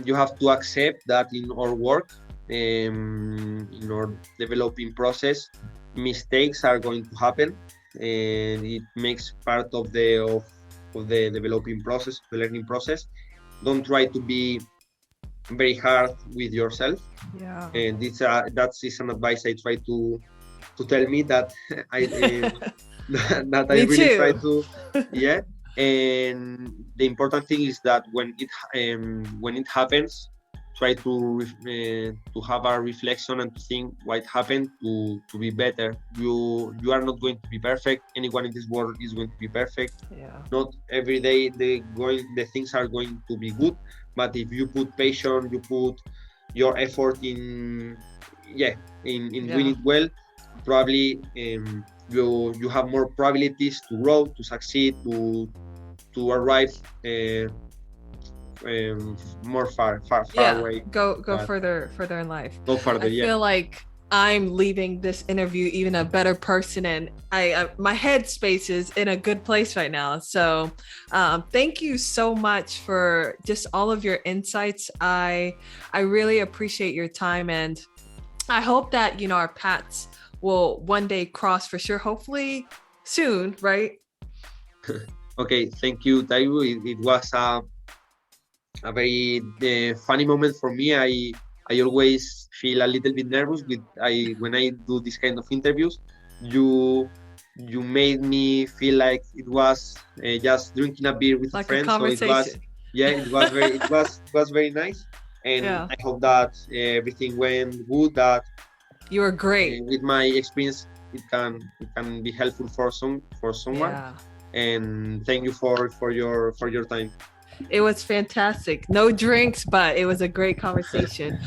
S3: you have to accept that in our work, in our developing process, mistakes are going to happen, and it makes part of the developing process, the learning process. Don't try to be very hard with yourself. And that is an advice I try to tell me that I that I really try to and the important thing is that when it happens, try to have a reflection and to think what happened to be better. You are not going to be perfect. Anyone in this world is going to be perfect. Not every day the things are going to be good, but if you put patience, you put your effort in doing it well, probably you have more probabilities to grow, to succeed, to arrive more far away.
S2: Go further in life.
S3: Go further.
S2: I feel like I'm leaving this interview even a better person, and I my headspace is in a good place right now. So thank you so much for just all of your insights. I really appreciate your time, and I hope that our paths will one day cross for sure, hopefully soon, right?
S3: Okay, thank you, Taiwo. It was a very funny moment for me. I always feel a little bit nervous when I do this kind of interviews. You made me feel like it was just drinking a beer with
S2: like
S3: a friend.
S2: So it
S3: was very nice. And I hope that everything went good. That
S2: you were great.
S3: With my experience, it can be helpful for someone. And thank you for your time.
S2: It was fantastic. No drinks, but it was a great conversation.